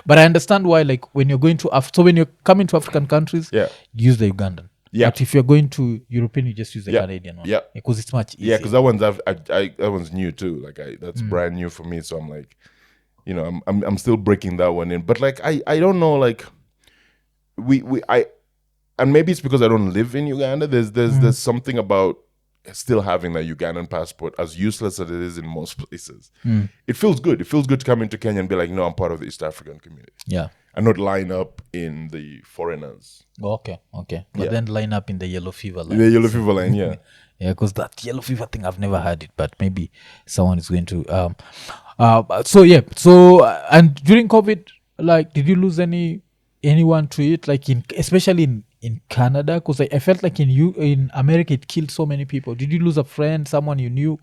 But I understand why, like, when you're going to so when you're coming to African countries, use the Ugandan. Yeah. But if you're going to European, you just use the Canadian one. Yeah. Because it's much easier. Yeah, because that one's that one's new too. Like that's brand new for me. So I'm like, I'm still breaking that one in. But like I don't know, like and maybe it's because I don't live in Uganda. There's something about still having that Ugandan passport, as useless as it is in most places. It feels good. It feels good to come into Kenya and be like, no, I'm part of the East African community. Yeah. And not line up in the foreigners. Okay. But then line up in the yellow fever line. In the yellow fever line, yeah. Yeah, because that yellow fever thing, I've never had it, but maybe someone is going to. And during COVID, like, did you lose anyone to it? Like, especially in Canada, because I felt like in America it killed so many people. Did you lose a friend, someone you knew?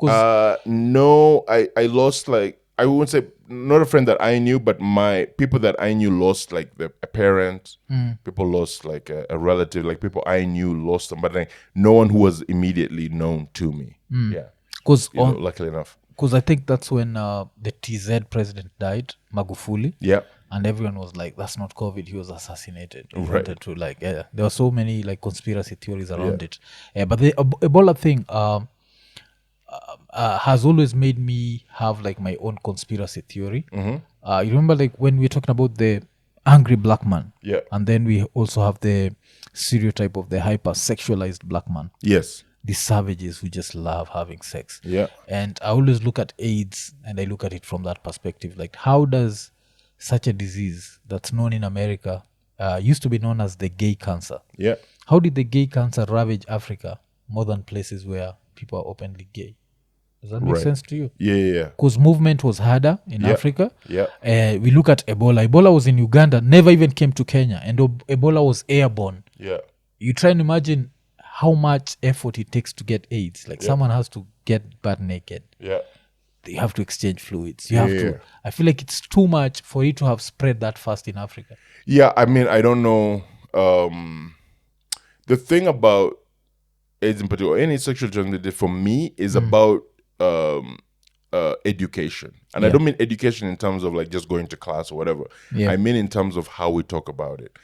No, I lost, like, I wouldn't say not a friend that I knew, but my people that I knew lost, like, a parent. People lost, like, a relative. Like, people I knew lost them, but like, no one who was immediately known to me. Yeah, because luckily enough. Because I think that's when the TZ president died, Magufuli. Yeah. And everyone was like, that's not COVID, he was assassinated. He Right. wanted to, like, there were so many, like, conspiracy theories around it. But the Ebola thing has always made me have, like, my own conspiracy theory. You remember, like, when we were talking about the angry black man? Yeah. And then we also have the stereotype of the hyper-sexualized black man. Yes. These savages who just love having sex. Yeah. And I always look at AIDS and I look at it from that perspective. Like, how does such a disease that's known in America, used to be known as the gay cancer. Yeah. How did the gay cancer ravage Africa more than places where people are openly gay? Does that make sense to you? Yeah. Because movement was harder in Africa. Yeah. We look at Ebola. Ebola was in Uganda, never even came to Kenya. And Ebola was airborne. Yeah. You try and imagine how much effort it takes to get AIDS. Like, someone has to get butt naked. Yeah. You have to exchange fluids. You have to. I feel like it's too much for it to have spread that fast in Africa. Yeah, I mean, I don't know. The thing about AIDS in particular, any sexual transmitted for me, is about education. And I don't mean education in terms of, like, just going to class or whatever. I mean in terms of how we talk about it.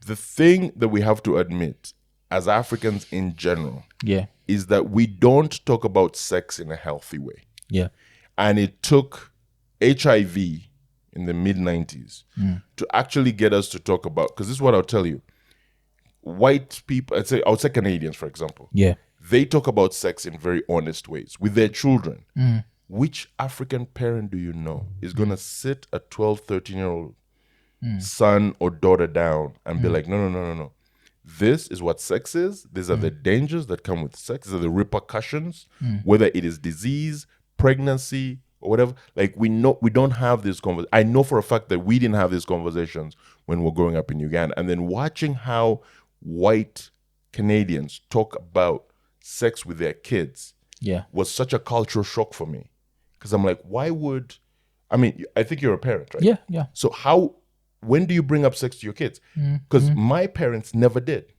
The thing that we have to admit as Africans in general is that we don't talk about sex in a healthy way. Yeah. And it took HIV in the mid-90s to actually get us to talk about, because this is what I'll tell you. White people, I would say Canadians, for example. Yeah. They talk about sex in very honest ways with their children. Which African parent do you know is going to sit a 12, 13-year-old son or daughter down and be like, no. This is what sex is. These are the dangers that come with sex. These are the repercussions, whether it is disease, pregnancy, or whatever. Like, we don't have this conversation. I know for a fact that we didn't have these conversations when we were growing up in Uganda. And then watching how white Canadians talk about sex with their kids was such a cultural shock for me. Because I'm like, I think you're a parent, right? Yeah. So when do you bring up sex to your kids? Because my parents never did.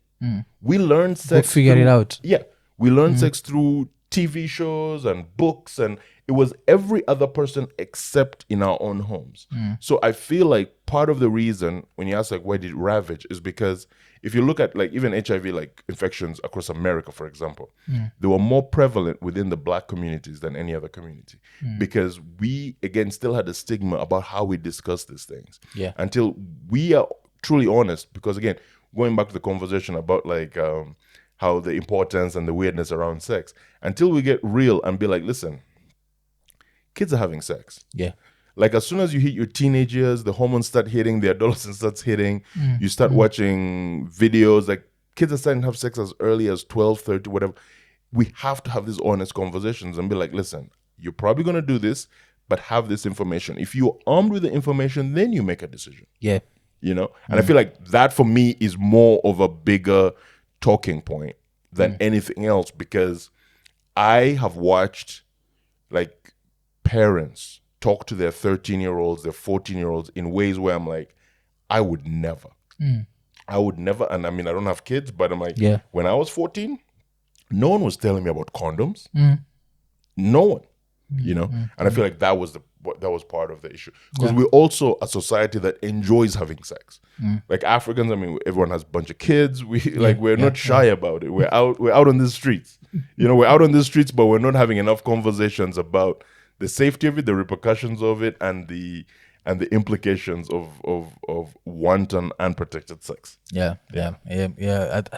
We learned sex. Figure it out. Yeah. We learned sex through TV shows and books, and it was every other person except in our own homes. So I feel like part of the reason when you ask like why did it ravage is because if you look at like even HIV like infections across America, for example, they were more prevalent within the Black communities than any other community because we again still had a stigma about how we discuss these things until we are truly honest. Because again, going back to the conversation about like how the importance and the weirdness around sex, until we get real and be like, listen, kids are having sex. Yeah. Like as soon as you hit your teenage years, the hormones start hitting, the adolescence starts hitting, you start watching videos, like kids are starting to have sex as early as 12, 13, whatever. We have to have these honest conversations and be like, listen, you're probably going to do this, but have this information. If you're armed with the information, then you make a decision. Yeah. You know? And I feel like that for me is more of a bigger talking point than anything else, because I have watched like parents talk to their 13-year-olds, their 14-year-olds in ways where I'm like, I would never. I would never. And I mean, I don't have kids, but I'm like, when I was 14, no one was telling me about condoms. No one, you know? And I feel like that was part of the issue. Because we're also a society that enjoys having sex. Like Africans, I mean, everyone has a bunch of kids. We're not shy about it. We're out on the streets. You know, we're out on the streets, but we're not having enough conversations about the safety of it, the repercussions of it, and the implications of wanton, unprotected sex. I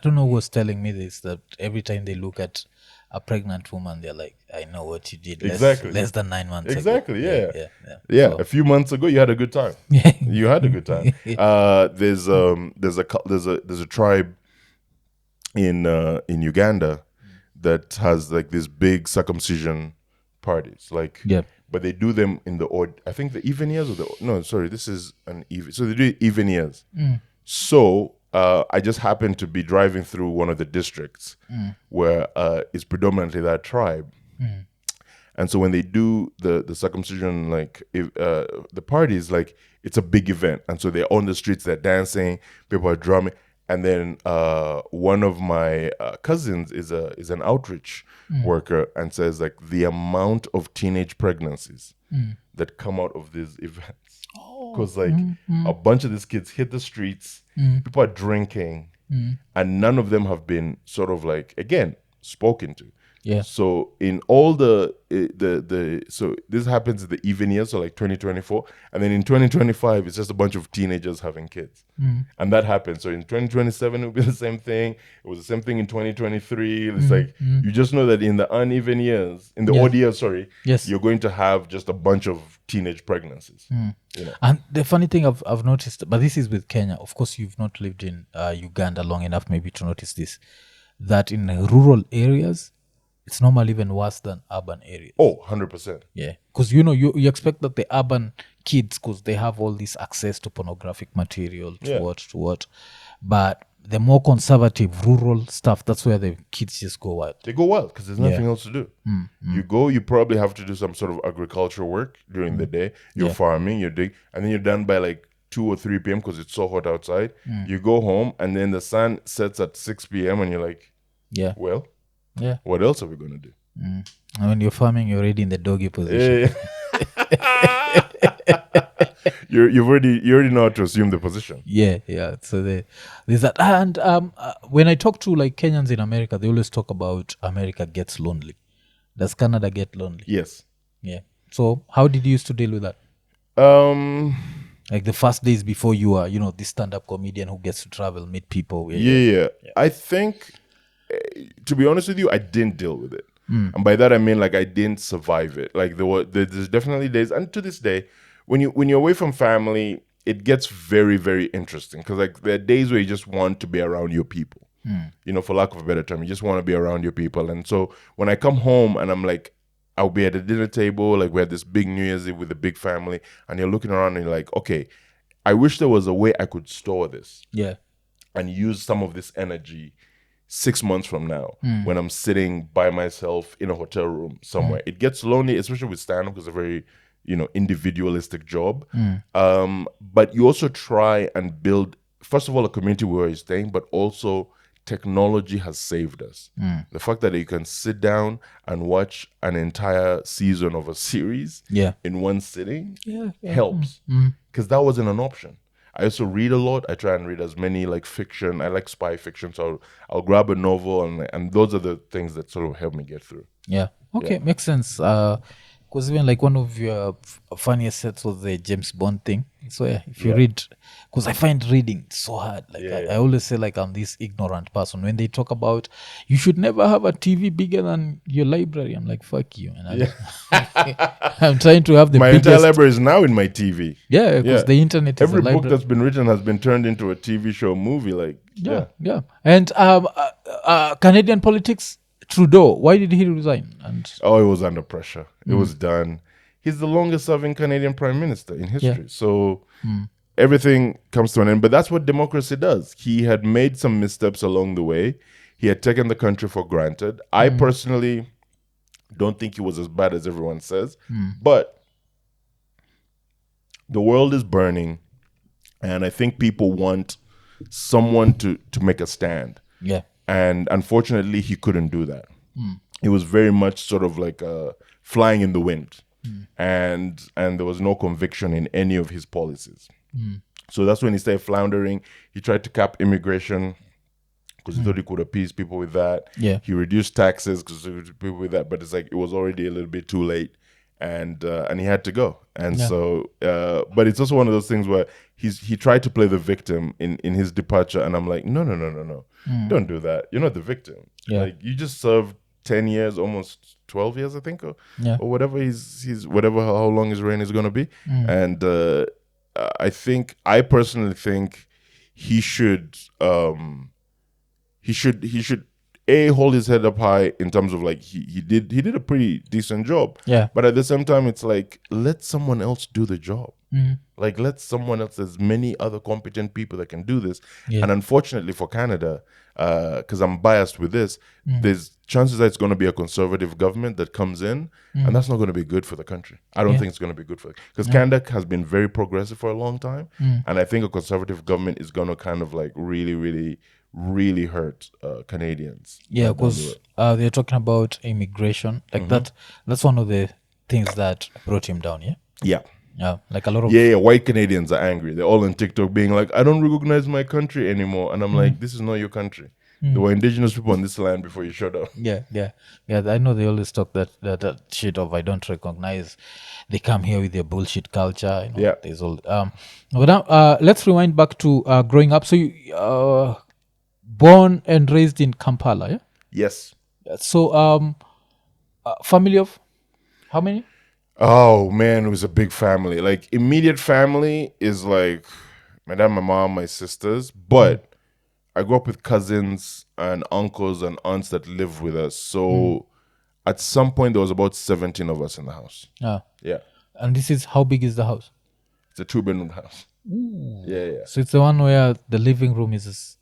don't know who was telling me this, that every time they look at a pregnant woman, they're like, I know what you did less than 9 months ago. Exactly, yeah. So, a few months ago, you had a good time. You had a good time. There's a tribe in Uganda that has like this big circumcision parties, like but they do them in I think the even years this is an even, so they do it even years. So I just happened to be driving through one of the districts where it's predominantly that tribe, and so when they do the circumcision, like the parties, like it's a big event, and so they're on the streets, they're dancing, people are drumming. And then one of my cousins is an outreach worker, and says like the amount of teenage pregnancies that come out of these events, because like a bunch of these kids hit the streets, people are drinking, and none of them have been sort of like again spoken to. So in all the so this happens in the even years, so like 2024, and then in 2025 it's just a bunch of teenagers having kids, and that happens. So in 2027 it will be the same thing. It was the same thing in 2023. It's like you just know that in the uneven years, in the odd years, you're going to have just a bunch of teenage pregnancies. You know? And the funny thing I've noticed, but this is with Kenya. Of course, you've not lived in Uganda long enough maybe to notice this, that in rural areas, it's normally even worse than urban areas. Oh, 100%. Yeah. Because, you know, you expect that the urban kids, because they have all this access to pornographic material to watch. But the more conservative rural stuff, that's where the kids just go wild. They go wild because there's nothing else to do. You probably have to do some sort of agricultural work during the day. You're farming, you're digging, and then you're done by like 2 or 3 p.m. because it's so hot outside. You go home, and then the sun sets at 6 p.m. and you're like, well, what else are we going to do? And when you're farming, you're already in the doggy position. You already know how to assume the position. So there's that. And when I talk to like Kenyans in America, they always talk about America gets lonely. Does Canada get lonely? Yes. Yeah. So how did you used to deal with that? Like the first days before you are, you know, this stand-up comedian who gets to travel, meet people. I think, to be honest with you, I didn't deal with it. And by that I mean like I didn't survive it. Like there's definitely days, and to this day, when you're away from family, it gets very, very interesting, because like there are days where you just want to be around your people. You know, for lack of a better term, you just want to be around your people. And so when I come home and I'm like, I'll be at the dinner table, like we had this big New Year's Eve with a big family, and you're looking around and you're like, okay, I wish there was a way I could store this. And use some of this energy 6 months from now, when I'm sitting by myself in a hotel room somewhere. It gets lonely, especially with stand-up, because it's a very, you know, individualistic job. But you also try and build, first of all, a community where you're staying, but also technology has saved us. The fact that you can sit down and watch an entire season of a series in one sitting helps. Because that wasn't an option. I also read a lot. I try and read as many like fiction. I like spy fiction, so I'll grab a novel, and those are the things that sort of help me get through. Yeah. Okay, makes sense. Because even like one of your funniest sets was the James Bond thing. So yeah, if you read, because I find reading so hard. Like I always say, like I'm this ignorant person. When they talk about you should never have a TV bigger than your library, I'm like fuck you. And I'm trying to have my entire library is now in my TV. Yeah, because the internet is every a library. book that's been written has been turned into a TV show, movie. Like And Canadian politics. Trudeau, why did he resign? It was under pressure. It was done. He's the longest serving Canadian prime minister in history. So everything comes to an end. But that's what democracy does. He had made some missteps along the way. He had taken the country for granted. I personally don't think he was as bad as everyone says. But the world is burning. And I think people want someone to make a stand. Yeah. And unfortunately, he couldn't do that. It was very much sort of like flying in the wind. And there was no conviction in any of his policies. So that's when he started floundering. He tried to cap immigration because he thought he could appease people with that. Yeah. He reduced taxes because he could people with that. But it's like it was already a little bit too late. And he had to go. And so, but it's also one of those things where he tried to play the victim in his departure. And I'm like, no. Don't do that. You're not the victim. Yeah. Like you just served 10 years, almost 12 years, I think, or whatever how long his reign is going to be. And I personally think he should hold his head up high in terms of like he did a pretty decent job. Yeah. But at the same time, it's like let someone else do the job. Like let someone else. There's many other competent people that can do this. Yeah. And unfortunately for Canada, because I'm biased with this, there's chances that it's going to be a conservative government that comes in, and that's not going to be good for the country. I don't think it's going to be good for it because Canada has been very progressive for a long time, and I think a conservative government is going to kind of like really hurt Canadians. Yeah, because they're talking about immigration. Like that's one of the things that brought him down. Yeah, like a lot of white Canadians are angry. They're all on TikTok being like, I don't recognize my country anymore. And I'm like, this is not your country. There were indigenous people on this land before you showed up. Yeah. I know they always talk that shit of I don't recognize. They come here with their bullshit culture. You know, there's all. But now let's rewind back to growing up. So you born and raised in Kampala, yeah? Yes. So family of how many? Oh man, it was a big family. Like immediate family is like my dad, my mom, my sisters. But I grew up with cousins and uncles and aunts that lived with us. So at some point there was about 17 of us in the house. Yeah. And this is how big is the house? It's a 2-bedroom house. Ooh. Yeah. So it's the one where the living room is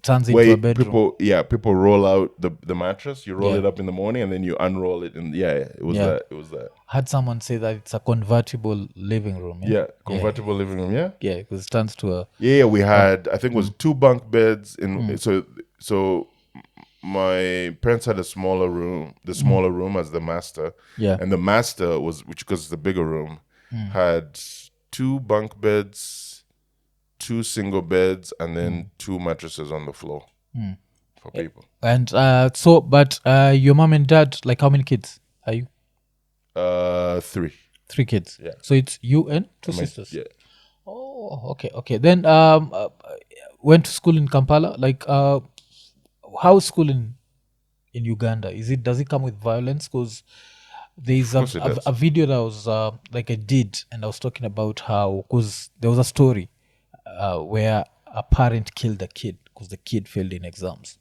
turns into a bedroom. People roll out the mattress. You roll it up in the morning and then you unroll it. And it was that. I had someone say that it's a convertible living room. Convertible living room. Yeah, because it turns to a. We had I think it was 2 bunk beds in. So my parents had a smaller room, as the master. Yeah, and the master was because it's the bigger room had 2 bunk beds, 2 single beds, and then 2 mattresses on the floor for people. And but your mom and dad, like how many kids are you? 3. 3 kids. Yeah. So it's you and 2 sisters. Yeah. Oh, okay. Then went to school in Kampala. Like how's school in Uganda? Does it come with violence? Because there's a video that was like I did, and I was talking about how because there was a story where a parent killed a kid because the kid failed in exams.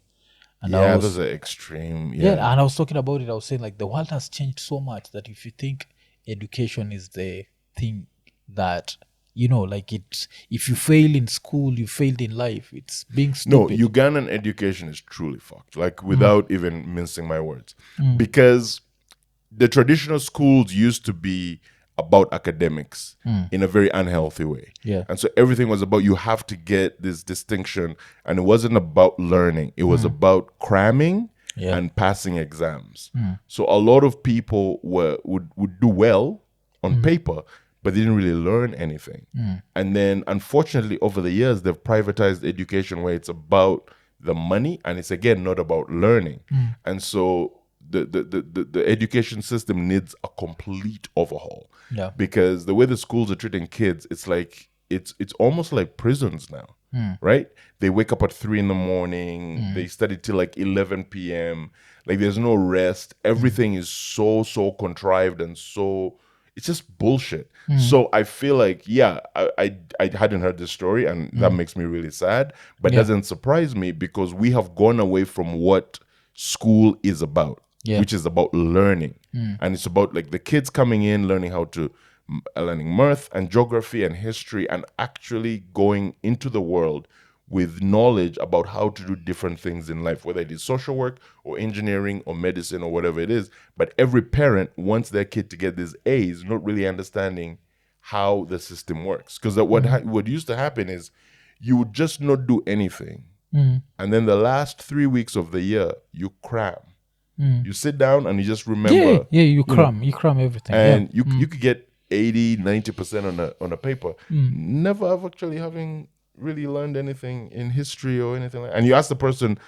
And those are extreme. And I was talking about it. I was saying like the world has changed so much that if you think education is the thing that like if you fail in school, you failed in life. It's being stupid. No, Ugandan education is truly fucked. Like without even mincing my words, because the traditional schools used to be about academics in a very unhealthy way. Yeah. And so everything was about, you have to get this distinction, and it wasn't about learning. It was about cramming and passing exams. So a lot of people would do well on paper, but they didn't really learn anything. And then unfortunately over the years, they've privatized education where it's about the money, and it's again not about learning. And so the education system needs a complete overhaul. Yeah. Because the way the schools are treating kids, it's like it's almost like prisons now. Right? They wake up at 3 a.m. They study till like 11 p.m. Like there's no rest. Everything is so contrived, and so it's just bullshit. So I feel like, yeah, I hadn't heard this story, and that makes me really sad, but doesn't surprise me, because we have gone away from what school is about, which is about learning. And it's about like the kids coming in, learning math and geography and history, and actually going into the world with knowledge about how to do different things in life, whether it is social work or engineering or medicine or whatever it is. But every parent wants their kid to get these A's, not really understanding how the system works. Because what used to happen is you would just not do anything. And then the last 3 weeks of the year, you cram. You sit down and you just remember. You cram everything. And you could get 80-90% on a paper, never have actually having really learned anything in history or anything like that. And you ask the person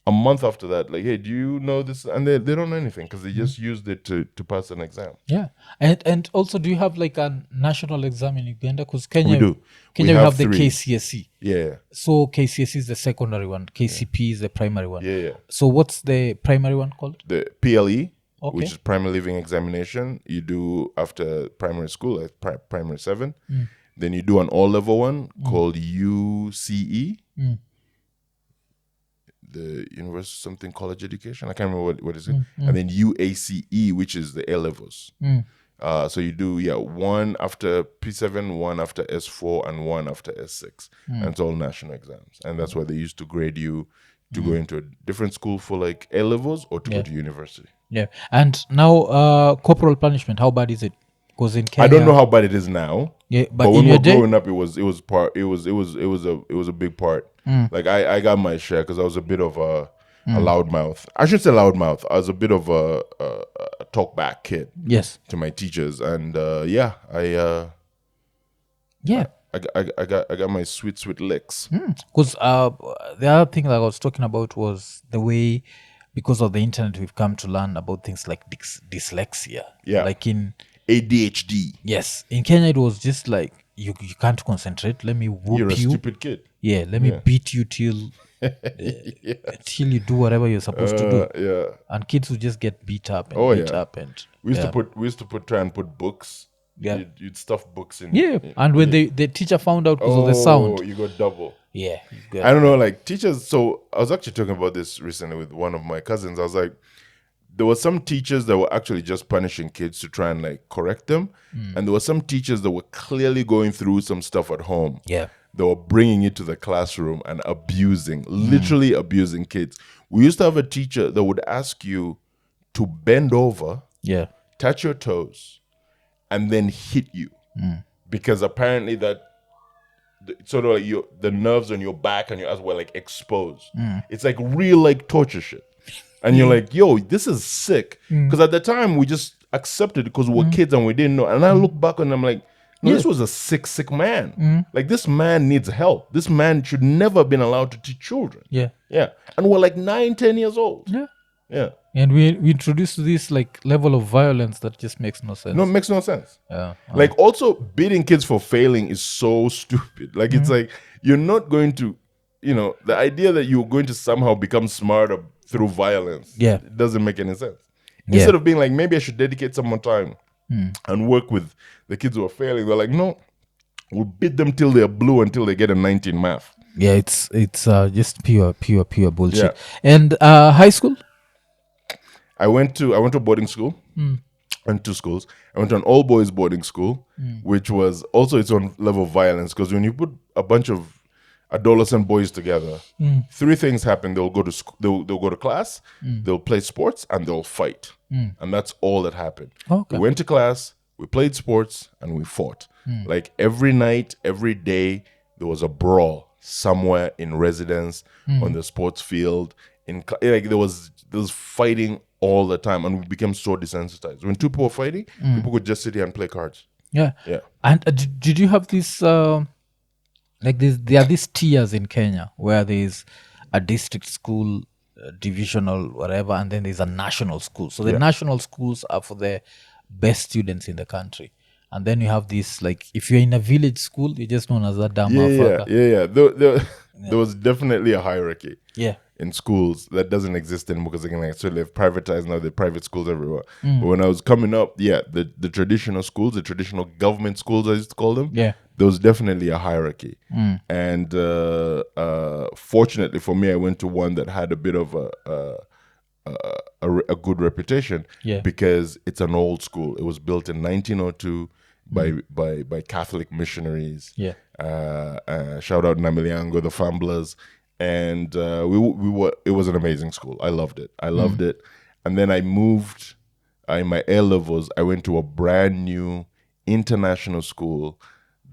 a month after that, like, hey, do you know this? And they don't know anything, because they just used it to pass an exam. Yeah. And also, do you have like a national exam in Uganda? Because Kenya, We do. Kenya, we have the 3. KCSE. Yeah. So KCSE is the secondary one. KCP is the primary one. Yeah. So what's the primary one called? The PLE, Okay. which is primary living examination, you do after primary school, like primary 7. Then you do an all-level one called UCE, the University something College Education. I can't remember what is it. And then UACE, which is the A-levels. So you do, one after P7, one after S4, and one after S6. And it's all national exams. And that's why they used to grade you to go into a different school for like A-levels or to go to university. Yeah. And now corporal punishment, how bad is it? Because in Kenya, I don't know how bad it is now. Yeah, but when in we your were day, growing up, it was a big part. Like I got my share, because I was a bit of a loudmouth. I shouldn't say loudmouth. I was a bit of a talk back kid. Yes. To my teachers, and I got my sweet licks. Because the other thing that I was talking about was the way, because of the internet, we've come to learn about things like dyslexia. Yeah. Like in ADHD. Yes. In Kenya, it was just like, you can't concentrate. Let me whoop You're a you. stupid kid. Yeah. Let me beat you till you do whatever you're supposed to do. Yeah. And kids would just get beat up and beat up. And we used to try and put books. Yeah. You'd stuff books in. Yeah. And when the teacher found out because of the sound. You got double. Yeah. I don't know, like teachers. So I was actually talking about this recently with one of my cousins. I was like, there were some teachers that were actually just punishing kids to try and like correct them. And there were some teachers that were clearly going through some stuff at home. Yeah. They were bringing it to the classroom and literally abusing kids. We used to have a teacher that would ask you to bend over, touch your toes, and then hit you. Because apparently that sort of like the nerves on your back and your ass were like exposed. It's like real like torture shit. And you're like, yo, this is sick. Because at the time, we just accepted it because we were kids and we didn't know. And I look back and I'm like, no, this was a sick man. Like, this man needs help. This man should never have been allowed to teach children. Yeah. And we're like 9-10 years old. Yeah. And we introduced this like level of violence that just makes no sense. No, it makes no sense. Yeah. Like, also, beating kids for failing is so stupid. Like, it's like, you're not going to, the idea that you're going to somehow become smarter through violence, it doesn't make any sense. Instead of being like, maybe I should dedicate some more time and work with the kids who are failing, they're like, no, we'll beat them till they're blue until they get a 19 math. Yeah, it's just pure bullshit. And high school? I went to a boarding school. And 2 schools. I went to an all boys boarding school, which was also its own level of violence, because when you put a bunch of adolescent boys together, 3 things happen. They'll go to school, they'll go to class, they'll play sports, and they'll fight. And that's all that happened. Okay. We went to class, we played sports, and we fought. Like every night, every day, there was a brawl somewhere in residence, on the sports field. Like there was fighting all the time, and we became so desensitized. When two people were fighting, people could just sit here and play cards. Yeah. Yeah. And did you have this like this? There are these tiers in Kenya where there's a district school, divisional, whatever, and then there's a national school. So the national schools are for the best students in the country. And then you have this, like, if you're in a village school, you're just known as a dumb motherfucker. Yeah. There was definitely a hierarchy. Yeah. In schools that doesn't exist anymore, because again, like, so they've privatized now. They're private schools everywhere. But when I was coming up, the traditional schools, the traditional government schools, I used to call them. Yeah. There was definitely a hierarchy. And fortunately for me, I went to one that had a bit of a good reputation. Yeah. Because it's an old school. It was built in 1902 by Catholic missionaries. Yeah. Shout out Namiliango, the Famblers. And it was an amazing school. I loved it. And then I moved in my A levels. I went to a brand new international school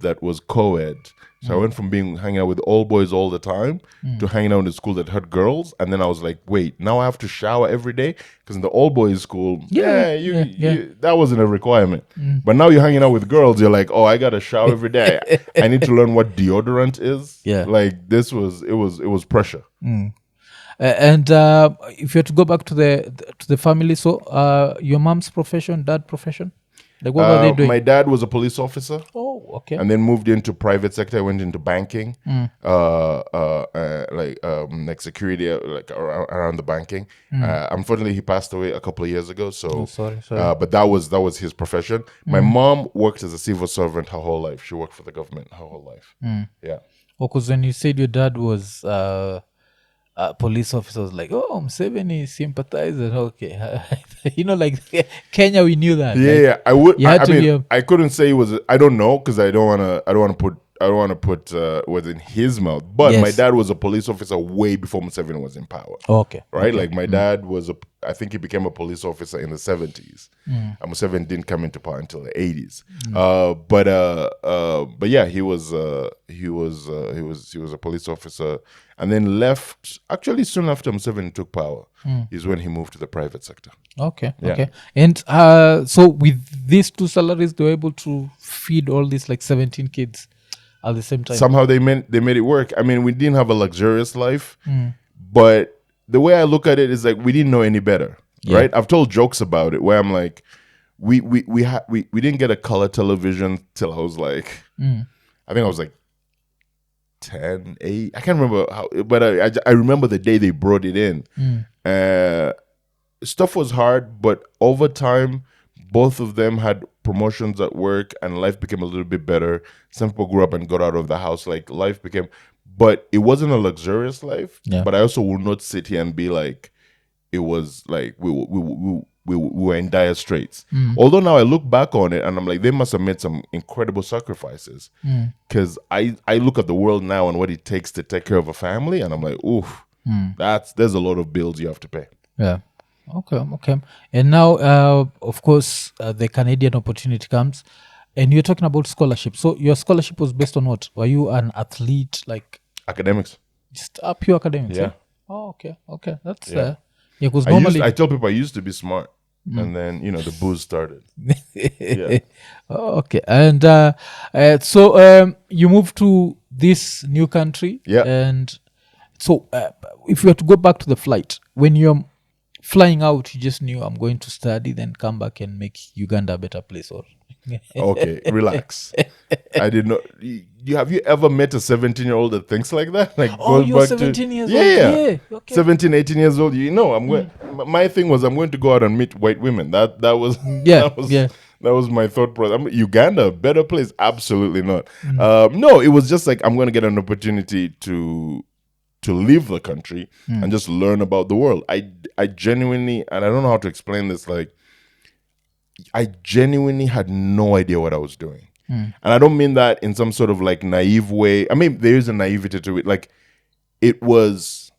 that was co-ed. So I went from hanging out with all boys all the time to hanging out in a school that had girls. And then I was like, wait, now I have to shower every day? Because in the all boys school, that wasn't a requirement. But now you're hanging out with girls, you're like, oh, I got to shower every day. I need to learn what deodorant is. Yeah. Like it was pressure. And if you had to go back to the family, so your mom's profession, dad profession? Like what were they doing? My dad was a police officer. Oh, okay. And then moved into private sector. I went into banking, like security, like around the banking. Unfortunately, he passed away a couple of years ago. So, sorry. But that was his profession. My mom worked as a civil servant her whole life. She worked for the government her whole life. Yeah. Oh, because when you said your dad was police officer, was like, oh, MUSEVENI sympathizer. Okay, like Kenya, we knew that. Yeah, like, I would. I mean, I couldn't say it was. I don't know, because I don't want to put words in his mouth. But my dad was a police officer way before MUSEVENI was in power. Okay, right. Okay. Like my dad was I think he became a police officer in the 70s. And MUSEVENI didn't come into power until the 80s. But yeah, he was a police officer, and then left. Actually, soon after MUSEVENI took power, is when he moved to the private sector. Okay. Yeah. Okay. And so with these two salaries, they were able to feed all these like 17 kids at the same time. Somehow they made it work. I mean, we didn't have a luxurious life, but the way I look at it is like we didn't know any better, right? I've told jokes about it where I'm like, we didn't get a color television till I was like, I think I was like 10, 8. I can't remember how, but I remember the day they brought it in. Stuff was hard, but over time, both of them had promotions at work and life became a little bit better. Some people grew up and got out of the house. Like life became, but it wasn't a luxurious life. Yeah. But I also will not sit here and be like, it was like we were in dire straits. Although now I look back on it and I'm like, they must have made some incredible sacrifices. Because I look at the world now and what it takes to take care of a family, and I'm like, oof, there's a lot of bills you have to pay. Yeah. Okay. And now, of course, the Canadian opportunity comes, and you're talking about scholarship. So your scholarship was based on what? Were you an athlete, like academics? Just pure academics. Yeah. Oh, okay. That's because normally I tell people I used to be smart, and then the booze started. Yeah. Oh, okay. And so you moved to this new country. Yeah. And so if you were to go back to the flight, when you're flying out, you just knew I'm going to study, then come back and make Uganda a better place, or okay, relax. I did not. Have you ever met a 17-year-old that thinks like that? Like, you're 17 years old. Yeah. Okay. 17, 18 years old. I'm going. My thing was I'm going to go out and meet white women. That was that was my thought process. Uganda, a better place? Absolutely not. No, it was just like I'm going to get an opportunity to leave the country and just learn about the world. I genuinely, and I don't know how to explain this, like I genuinely had no idea what I was doing. And I don't mean that in some sort of like naive way. I mean, there is a naivety to it. Like it was,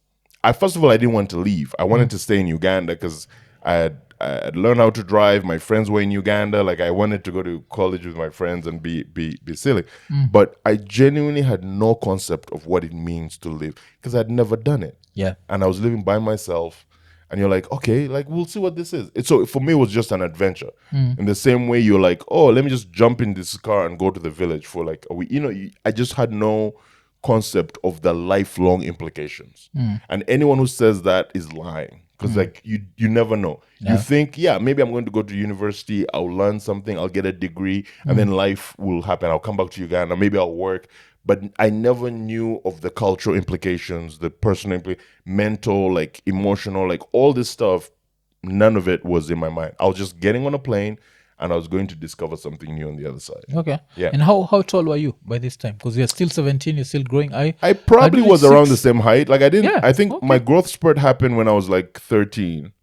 first of all, I didn't want to leave. I wanted to stay in Uganda because I I'd learned how to drive. My friends were in Uganda. Like I wanted to go to college with my friends and be silly. But I genuinely had no concept of what it means to live because I'd never done it. Yeah. And I was living by myself. And you're like, okay, like we'll see what this is. So for me, it was just an adventure. In the same way, you're like, oh, let me just jump in this car and go to the village for like a week. I just had no concept of the lifelong implications. And anyone who says that is lying because like you never know. You think, maybe I'm going to go to university, I'll learn something, I'll get a degree, and then life will happen. I'll come back to Uganda, maybe I'll work. But I never knew of the cultural implications, the personal, mental, like emotional, like all this stuff. None of it was in my mind. I was just getting on a plane and I was going to discover something new on the other side. Okay. Yeah. And how tall were you by this time? Because you're still 17, you're still growing. I probably was around the same height. Like I think my growth spurt happened when I was like 13.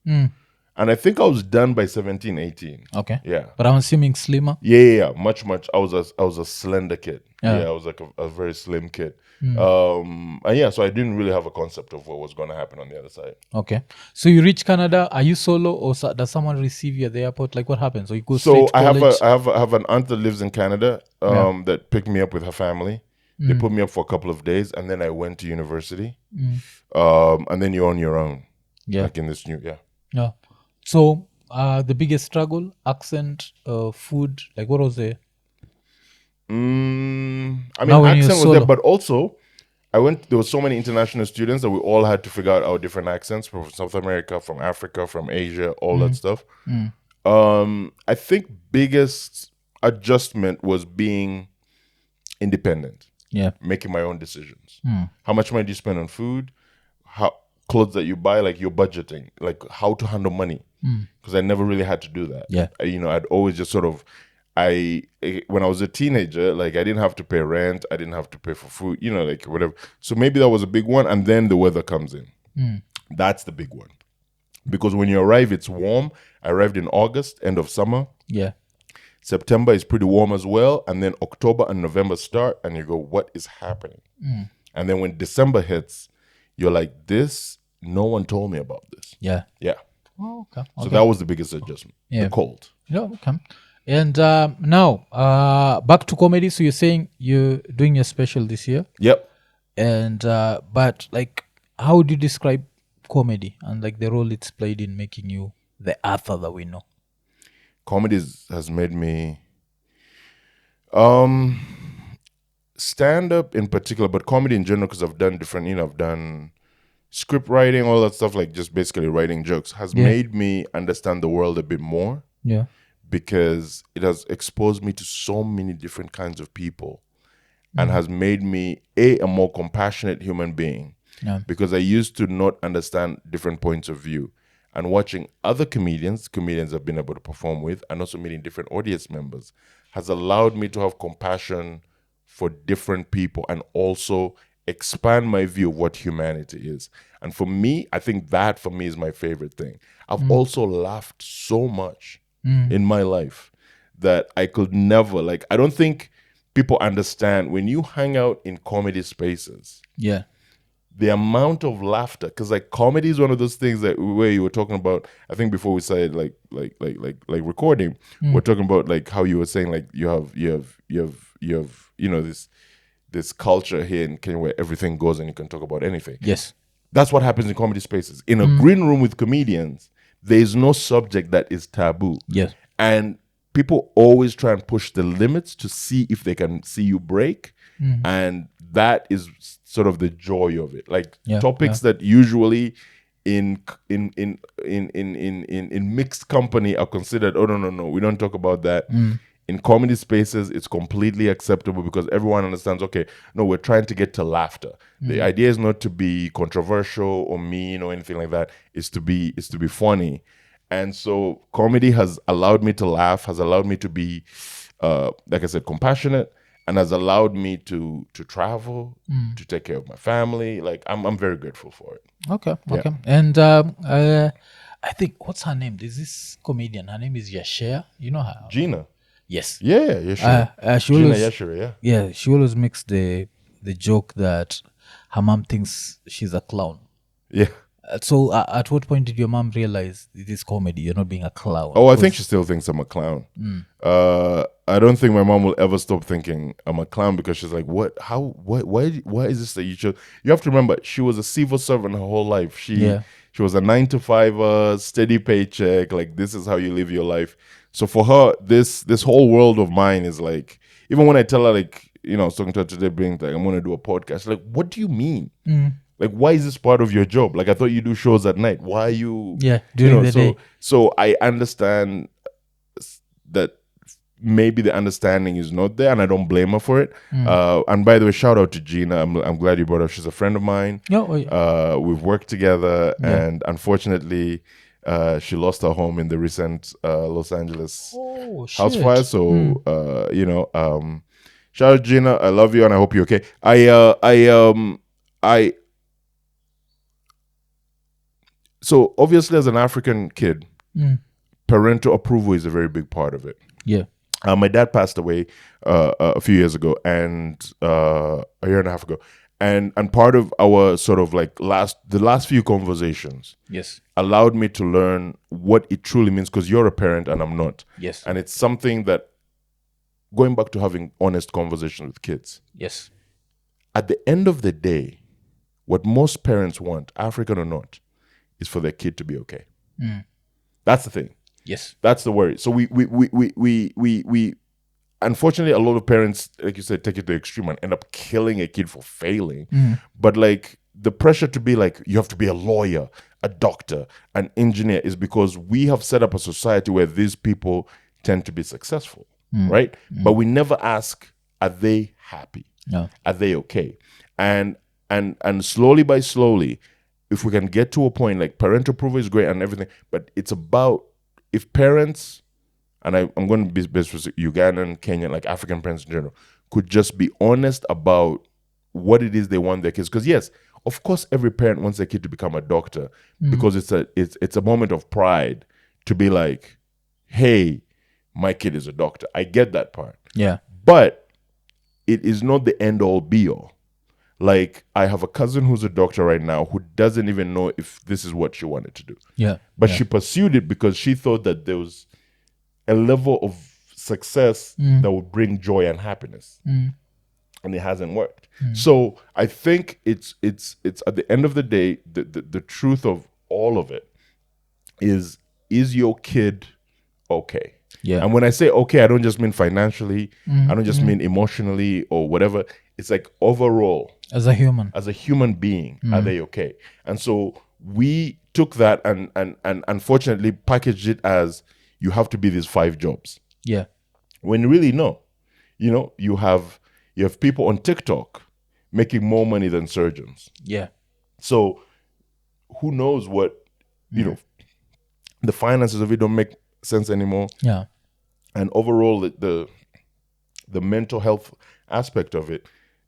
And I think I was done by 17, 18. Okay. Yeah. But I'm assuming slimmer. Yeah. Much. I was a slender kid. Yeah, I was like a very slim kid. And so I didn't really have a concept of what was going to happen on the other side. Okay. So you reach Canada. Are you solo or does someone receive you at the airport? Like what happens? Or you go straight to college? I have an aunt that lives in Canada that picked me up with her family. They put me up for a couple of days and then I went to university. And then you're on your own. Yeah. Like in this Yeah. So the biggest struggle, accent, food, like what was the... I mean, accent was there, but also there were so many international students that we all had to figure out our different accents from South America, from Africa, from Asia, all that stuff. I think biggest adjustment was being independent. Yeah. Making my own decisions. How much money do you spend on food? Clothes that you buy, like your budgeting, like how to handle money. Because I never really had to do that. Yeah. I'd always just sort of, when I was a teenager, like I didn't have to pay rent, I didn't have to pay for food, like whatever. So maybe that was a big one. And then the weather comes in. That's the big one. Because when you arrive, it's warm. I arrived in August, end of summer. Yeah. September is pretty warm as well. And then October and November start and you go, what is happening? And then when December hits, you're like, no one told me about this. Yeah. Yeah. Oh, okay. So that was the biggest adjustment. Yeah. The cold. Yeah, okay. And now, back to comedy. So you're saying you're doing your special this year. Yep. And, but like, how would you describe comedy and like the role it's played in making you the Arthur that we know? Comedy has made me, stand up in particular, but comedy in general, because I've done different, I've done script writing, all that stuff, like just basically writing jokes, has made me understand the world a bit more. Yeah. Because it has exposed me to so many different kinds of people and has made me a more compassionate human being. Yeah. Because I used to not understand different points of view. And watching other comedians I've been able to perform with, and also meeting different audience members, has allowed me to have compassion for different people and also expand my view of what humanity is. And for me, I think that for me is my favorite thing. I've also laughed so much in my life that I could never, like, I don't think people understand when you hang out in comedy spaces. Yeah. The amount of laughter, because like comedy is one of those things that where you were talking about. I think before we started like recording, we're talking about like how you were saying like you have this culture here in Kenya where everything goes and you can talk about anything. Yes, that's what happens in comedy spaces. In a green room with comedians, there is no subject that is taboo. Yes, and people always try and push the limits to see if they can see you break, and that is sort of the joy of it. Like topics that usually in mixed company are considered, oh no, we don't talk about that. In comedy spaces, it's completely acceptable because everyone understands, okay, no, we're trying to get to laughter. The idea is not to be controversial or mean or anything like that. It's to be funny. And so comedy has allowed me to laugh, has allowed me to be, like I said, compassionate, and has allowed me to travel, to take care of my family. Like, I'm very grateful for it. Okay. And I think, what's her name? There's this comedian. Her name is Yashir. You know her? Gina. Yes. Yeah, Yashir. She Gina always, Yashir, yeah. Yeah, she always makes the joke that her mom thinks she's a clown. Yeah. So at what point did your mom realize it is comedy? You're not being a clown. Oh, I think she still thinks I'm a clown. I don't think my mom will ever stop thinking I'm a clown because she's like, what? How? Why is this that you chose? You have to remember, she was a civil servant her whole life. She was a 9-to-5, steady paycheck. Like, this is how you live your life. So for her, this whole world of mine is like, even when I tell her, like, I was talking to her today, being like, I'm going to do a podcast. Like, what do you mean? Like, why is this part of your job? Like, I thought you do shows at night. Why are you? Yeah, during the day. So I understand that maybe the understanding is not there, and I don't blame her for it. And by the way, shout out to Gina. I'm glad you brought her. She's a friend of mine. We've worked together, and unfortunately, she lost her home in the recent Los Angeles house fire. So shout out Gina. I love you, and I hope you're okay. So obviously, as an African kid, parental approval is a very big part of it. Yeah. My dad passed away a few years ago, and a year and a half ago, and part of our sort of like the last few conversations, allowed me to learn what it truly means, because you're a parent and I'm not. Yes. And it's something that, going back to having honest conversations with kids. Yes. At the end of the day, what most parents want, African or not, is for their kid to be okay. That's the thing. Yes. That's the worry. So we unfortunately, a lot of parents, like you said, take it to the extreme and end up killing a kid for failing. But like, the pressure to be like, you have to be a lawyer, a doctor, an engineer, is because we have set up a society where these people tend to be successful, right? But we never ask, are they happy? No. Are they okay? And slowly by slowly, if we can get to a point, like, parental approval is great and everything, but it's about, if parents, and I'm going to be best with Ugandan, Kenyan, like African parents in general, could just be honest about what it is they want their kids. Because yes, of course, every parent wants their kid to become a doctor, because it's a moment of pride to be like, hey, my kid is a doctor. I get that part. Yeah. But it is not the end all be all. Like, I have a cousin who's a doctor right now who doesn't even know if this is what she wanted to do. Yeah. But she pursued it because she thought that there was a level of success that would bring joy and happiness. And it hasn't worked. So I think it's at the end of the day, the truth of all of it is your kid okay? Yeah. And when I say okay, I don't just mean financially. I don't just mean emotionally or whatever. It's like overall. As a human being, are they okay? And so we took that and unfortunately packaged it as, you have to be these 5 jobs. Yeah. When really, no. You have people on TikTok making more money than surgeons. Yeah. So who knows what, the finances of it don't make sense anymore. Yeah. And overall, the mental health aspect of it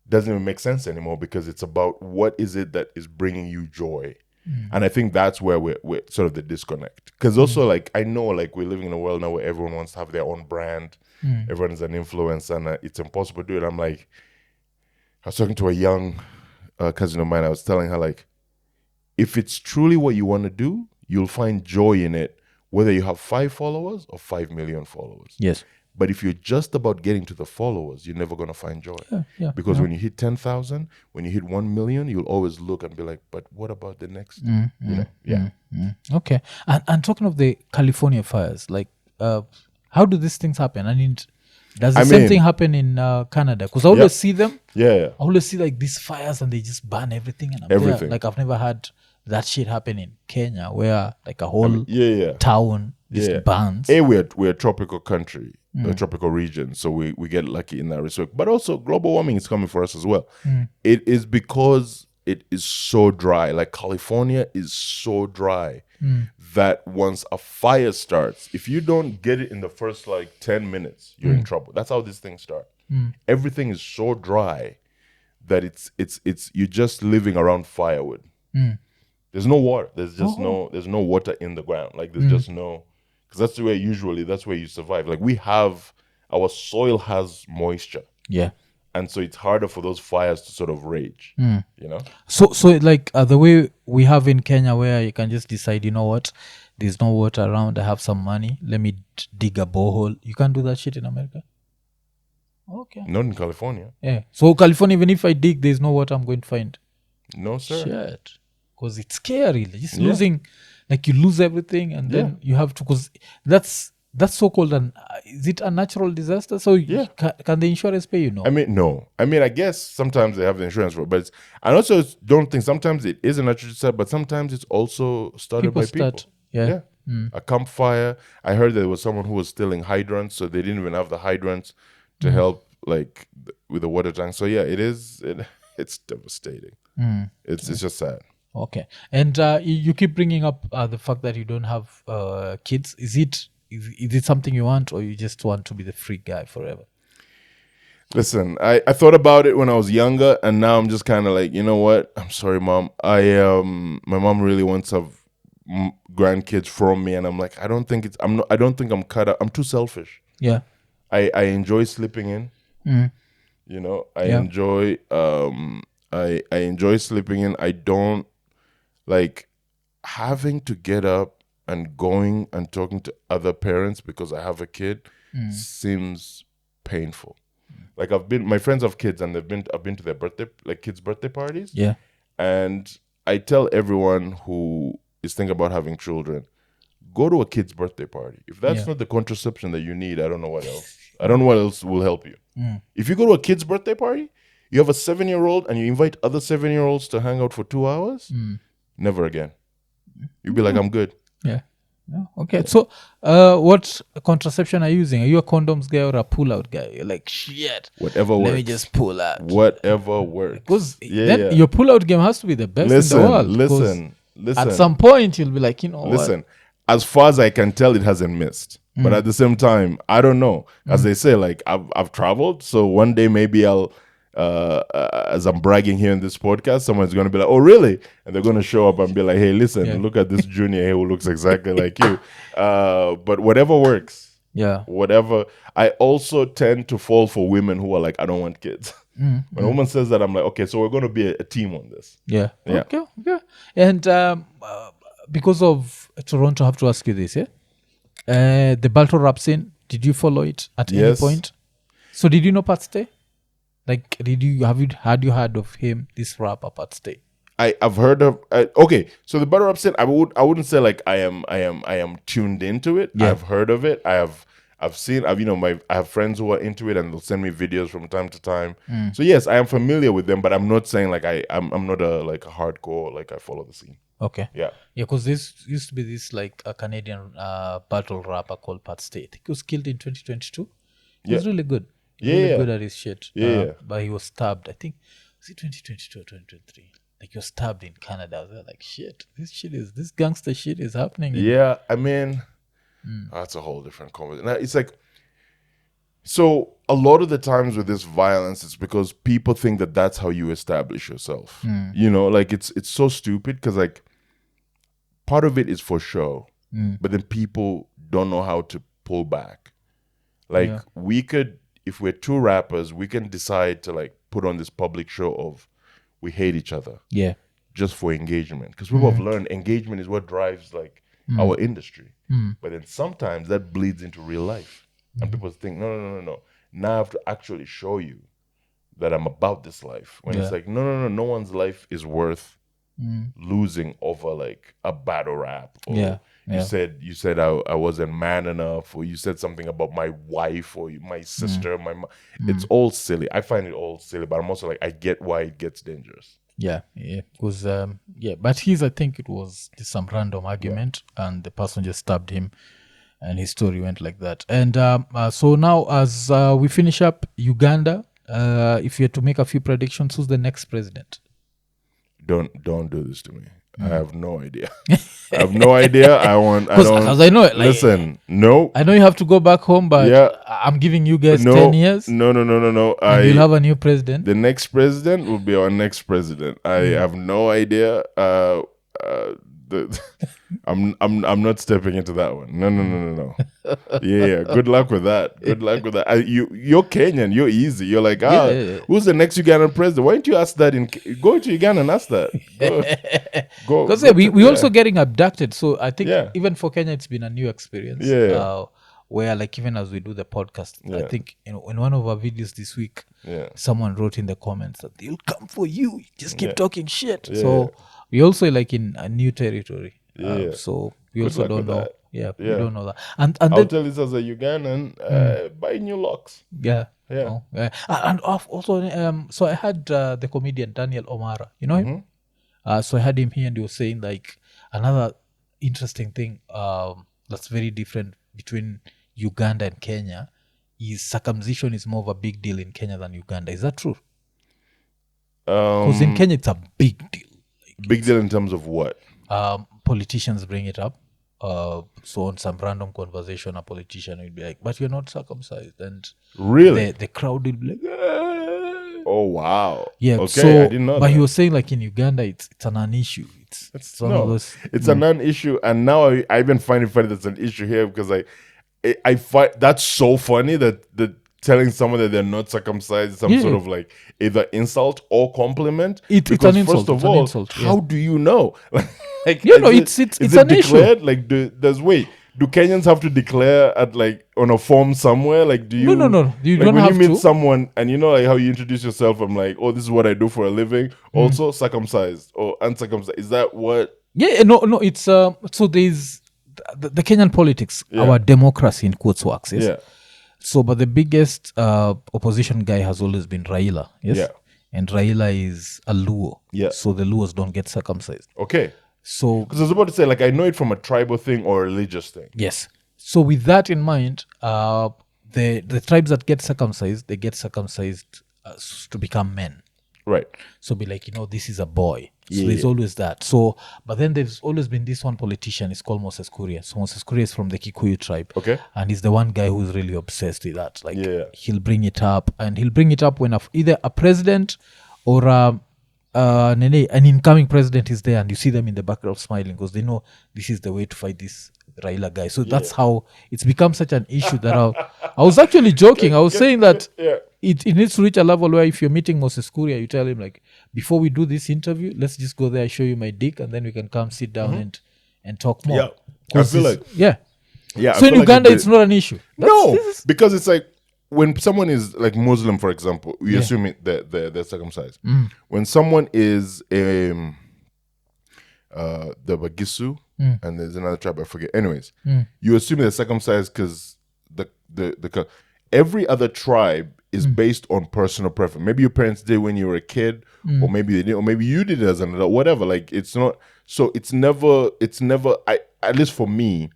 doesn't even make sense anymore, because it's about what is it that is bringing you joy. And I think that's where we're sort of the disconnect. Because also, like, I know, like, we're living in a world now where everyone wants to have their own brand. Everyone is an influencer, and it's impossible to do it. I'm like, I was talking to a young cousin of mine. I was telling her, like, if it's truly what you want to do, you'll find joy in it, whether you have 5 followers or 5 million followers. Yes. But if you're just about getting to the followers, you're never going to find joy. Because when you hit 10,000, when you hit 1 million, you'll always look and be like, but what about the next? Okay. And talking of the California fires, like, how do these things happen? I mean, does the same thing happen in Canada? Because I always see them. Yeah. I always see like these fires and they just burn everything. And there, like, I've never had that shit happen in Kenya, where like a whole town just burns. We're a tropical country, a tropical region, so we get lucky in that respect. But also, global warming is coming for us as well. It is because it is so dry. Like, California is so dry that once a fire starts, if you don't get it in the first like 10 minutes, you're in trouble. That's how these things start. Everything is so dry that it's you're just living around firewood. There's no water. There's just there's no water in the ground. Like, there's just no, because that's where you survive. Like, our soil has moisture. Yeah. and so it's harder for those fires to sort of rage. You know. So like the way we have in Kenya, where you can just decide, you know what, there's no water around, I have some money, let me dig a borehole. You can't do that shit in America. Okay. Not in California. Yeah. So California, even if I dig, there's no water I'm going to find. No, sir. Shit. Because it's scary. Just losing, like you lose everything, and then you have to. Because that's so-called is it a natural disaster? So can the insurance pay you? No. I mean, no. I mean, I guess sometimes they have the insurance for it, but I also don't think sometimes it is a natural disaster, but sometimes it's also started by people. Yeah. A campfire. I heard there was someone who was stealing hydrants, so they didn't even have the hydrants to help, like with the water tank. So yeah, it's devastating. It's just sad. Okay. And you keep bringing up the fact that you don't have kids. Is it something you want, or you just want to be the free guy forever? Listen, I thought about it when I was younger, and now I'm just kind of like, you know what? I'm sorry, Mom. My mom really wants to have grandkids from me, and I'm like, I don't think I'm cut out. I'm too selfish. Yeah. I enjoy sleeping in. You know, I enjoy I enjoy sleeping in. I don't like having to get up and going and talking to other parents because I have a kid seems painful. Like my friends have kids, and I've been to their kids' birthday parties. Yeah. And I tell everyone who is thinking about having children, go to a kid's birthday party. If that's not the contraception that you need, I don't know what else. I don't know what else will help you. If you go to a kid's birthday party, you have a 7-year-old and you invite other 7-year-olds to hang out for 2 hours, never again. You'll be like, I'm good. Yeah. Okay. So what contraception are you using? Are you a condoms guy or a pull-out guy? You're like, shit. Whatever works. Let me just pull out. Whatever works. Because your pull-out game has to be the best in the world. Listen. At some point, you'll be like, you know what? As far as I can tell, it hasn't missed. But at the same time, I don't know. As they say, like I've traveled, so one day maybe I'll, as I'm bragging here in this podcast, someone's going to be like, "Oh, really?" And they're going to show up and be like, "Hey, listen, look at this junior here who looks exactly like you." But whatever works. Yeah. Whatever. I also tend to fall for women who are like, "I don't want kids." When a woman says that, I'm like, "Okay, so we're going to be a team on this." Yeah. Okay. And because of Toronto, I have to ask you this, the battle rap scene, did you follow it at any point? So did you know Pat Stay? Like, had you heard of him, this rapper Pat Stay? I've heard of. Okay, so the battle rap scene, I wouldn't say like I am tuned into it. Yeah. I've heard of it. I've seen. I have friends who are into it, and they'll send me videos from time to time. So yes, I am familiar with them, but I'm not saying like I'm not a hardcore, like I follow the scene. Okay. Yeah. Because this used to be this like a Canadian battle rapper called Pat Stay. I think he was killed in 2022. He was really good. Really good at his shit. But he was stabbed. I think was it 2022 or 2023? Like he was stabbed in Canada. I was like, shit, this gangster shit is happening. Yeah, I mean, that's a whole different conversation. Now, it's like, so a lot of the times with this violence, it's because people think that that's how you establish yourself. You know, like it's so stupid because like part of it is for show, but then people don't know how to pull back. Like we could, if we're two rappers, we can decide to like put on this public show of we hate each other. Yeah. Just for engagement. Because people have learned engagement is what drives like our industry. But then sometimes that bleeds into real life. And people think, no. Now I have to actually show you that I'm about this life. When it's like, no one's life is worth losing over like a battle rap. Or you said I wasn't man enough, or you said something about my wife or my sister, my mom. It's all silly. I find it all silly, but I'm also like, I get why it gets dangerous. Yeah. Because but I think it was just some random argument, and the person just stabbed him, and his story went like that. And so now, as we finish up Uganda, if you had to make a few predictions, who's the next president? Don't do this to me. I have no idea. I have no idea. Because I know it. Like, listen, no. I know you have to go back home, but I'm giving you guys 10 years. No. And you'll have a new president. The next president will be our next president. I have no idea. I'm not stepping into that one. No. Yeah. Good luck with that. You're Kenyan. You're easy. You're like, who's the next Ugandan president? Why don't you ask that? Go to Uganda and ask that. Go. Because we also getting abducted. So I think even for Kenya, it's been a new experience. Yeah. Where like even as we do the podcast, I think in one of our videos this week, someone wrote in the comments that they'll come for you. Just keep talking shit. So we also like in a new territory. So we also don't know. We don't know that. And I'll tell this as a Ugandan, buy new locks. Yeah. And also, so I had the comedian Daniel Omara. You know him? So I had him here, and he was saying like another interesting thing that's very different between Uganda and Kenya is circumcision is more of a big deal in Kenya than Uganda. Is that true? Because in Kenya it's a big deal. Like big deal in terms of what? Politicians bring it up. So on some random conversation, a politician will be like, "But you're not circumcised," and really the crowd will be like, "Ah." "Oh wow, yeah." Okay, so, I didn't know. But that. he was saying like in Uganda, it's a non-issue. It's one of those. It's a non-issue, and now I even find it funny that's an issue here because I find that's so funny that telling someone that they're not circumcised is some sort of like either insult or compliment. It's an insult. First of all, how do you know? Like, it's an declared? issue. Like, do Kenyans have to declare at like on a form somewhere? Like, do you? No. You like don't when have you meet to. someone and you know like how you introduce yourself. I'm like, oh, this is what I do for a living. Also, circumcised or uncircumcised. Is that what? Yeah, no. It's so there's the Kenyan politics, our democracy in quotes works. Yes. Yeah. So, but the biggest opposition guy has always been Raila. Yes. Yeah. And Raila is a Luo. Yeah. So the Luos don't get circumcised. Okay. So because I was about to say, like, I know it from a tribal thing or a religious thing. Yes. So with that in mind, the tribes that get circumcised, they get circumcised to become men. Right. So be like, this is a boy. So there's always that. So, but then there's always been this one politician. It's called Moses Kuria. So Moses Kuria is from the Kikuyu tribe. Okay. And he's the one guy who's really obsessed with that. Like, he'll bring it up, and he'll bring it up when either a president or an incoming president is there, and you see them in the background smiling because they know this is the way to fight this Raila guy. So that's how it's become such an issue that I was actually joking. I was saying that it needs to reach a level where if you're meeting Moses Kuria, you tell him like, before we do this interview, let's just go there, I show you my dick, and then we can come sit down and talk more. Yeah, I feel like So in Uganda, it's not an issue. Because it's like when someone is like Muslim, for example, we assume they're circumcised. When someone is the Bagisu, and there's another tribe I forget. Anyways, you assume they're circumcised because the every other tribe is based on personal preference. Maybe your parents did when you were a kid, or maybe they didn't, or maybe you did it as an adult. Whatever. Like it's not. So it's never. At least for me,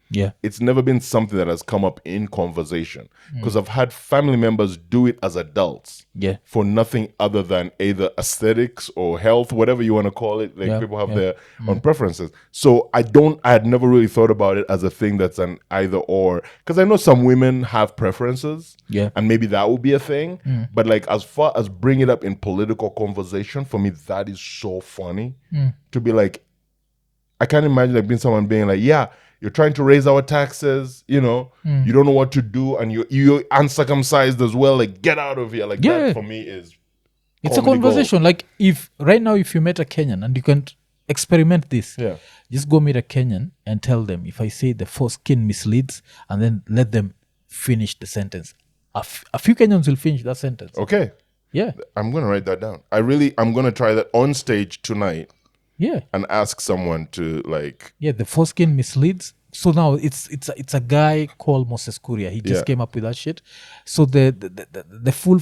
it's never been something that has come up in conversation because I've had family members do it as adults for nothing other than either aesthetics or health, whatever you want to call it. Like people have their own preferences. So I had never really thought about it as a thing that's an either or, because I know some women have preferences and maybe that would be a thing. But like as far as bring it up in political conversation, for me, that is so funny to be like, I can't imagine like being someone being like, you're trying to raise our taxes, you don't know what to do, and you're uncircumcised as well. Like, get out of here. Like that for me is it's a conversation. Gold. Like if right now if you met a Kenyan and you can experiment this, just go meet a Kenyan and tell them, if I say the foreskin misleads, and then let them finish the sentence. A few Kenyans will finish that sentence. Okay. Yeah. I'm gonna write that down. I'm gonna try that on stage tonight. Yeah. And ask someone to like. Yeah, the foreskin misleads. So now it's a guy called Moses Kuria. He just came up with that shit. So the full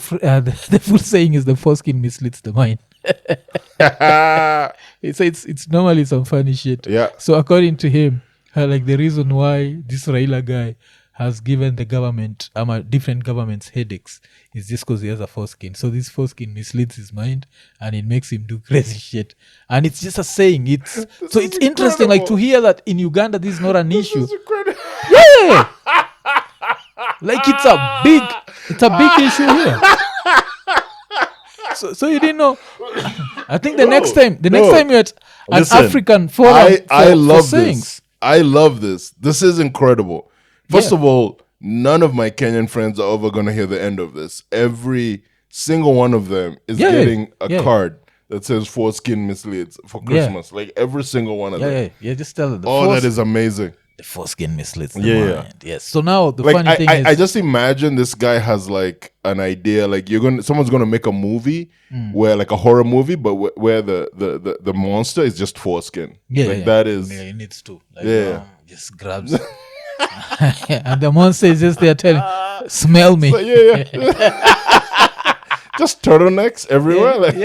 saying is the foreskin misleads the mind. It's normally some funny shit. Yeah. So according to him, like the reason why this Raila guy has given the government, different governments headaches is just because he has a foreskin. So this foreskin misleads his mind and it makes him do crazy shit. And it's just a saying. It's interesting, like to hear that in Uganda this is not an issue. Yeah, like it's a big issue here. So you didn't know. I think the next time Listen, African forum I for love sayings. this. I love this. This is incredible. First Yeah. of all, none of my Kenyan friends are ever going to hear the end of this. Every single one of them is Yeah, getting a yeah. card that says foreskin misleads for Christmas. Like every single one of them. Yeah. Just tell them. That is amazing. The foreskin misleads the Yeah. mind. Yes. So now the Like funny thing is, I just imagine this guy has like an idea. Like someone's gonna make a movie where like a horror movie, but where the monster is just foreskin. That is. Yeah, it needs to. Like, Yeah. just grabs. And the monster is just there telling, smell me. So, yeah. Just turtlenecks everywhere. Like,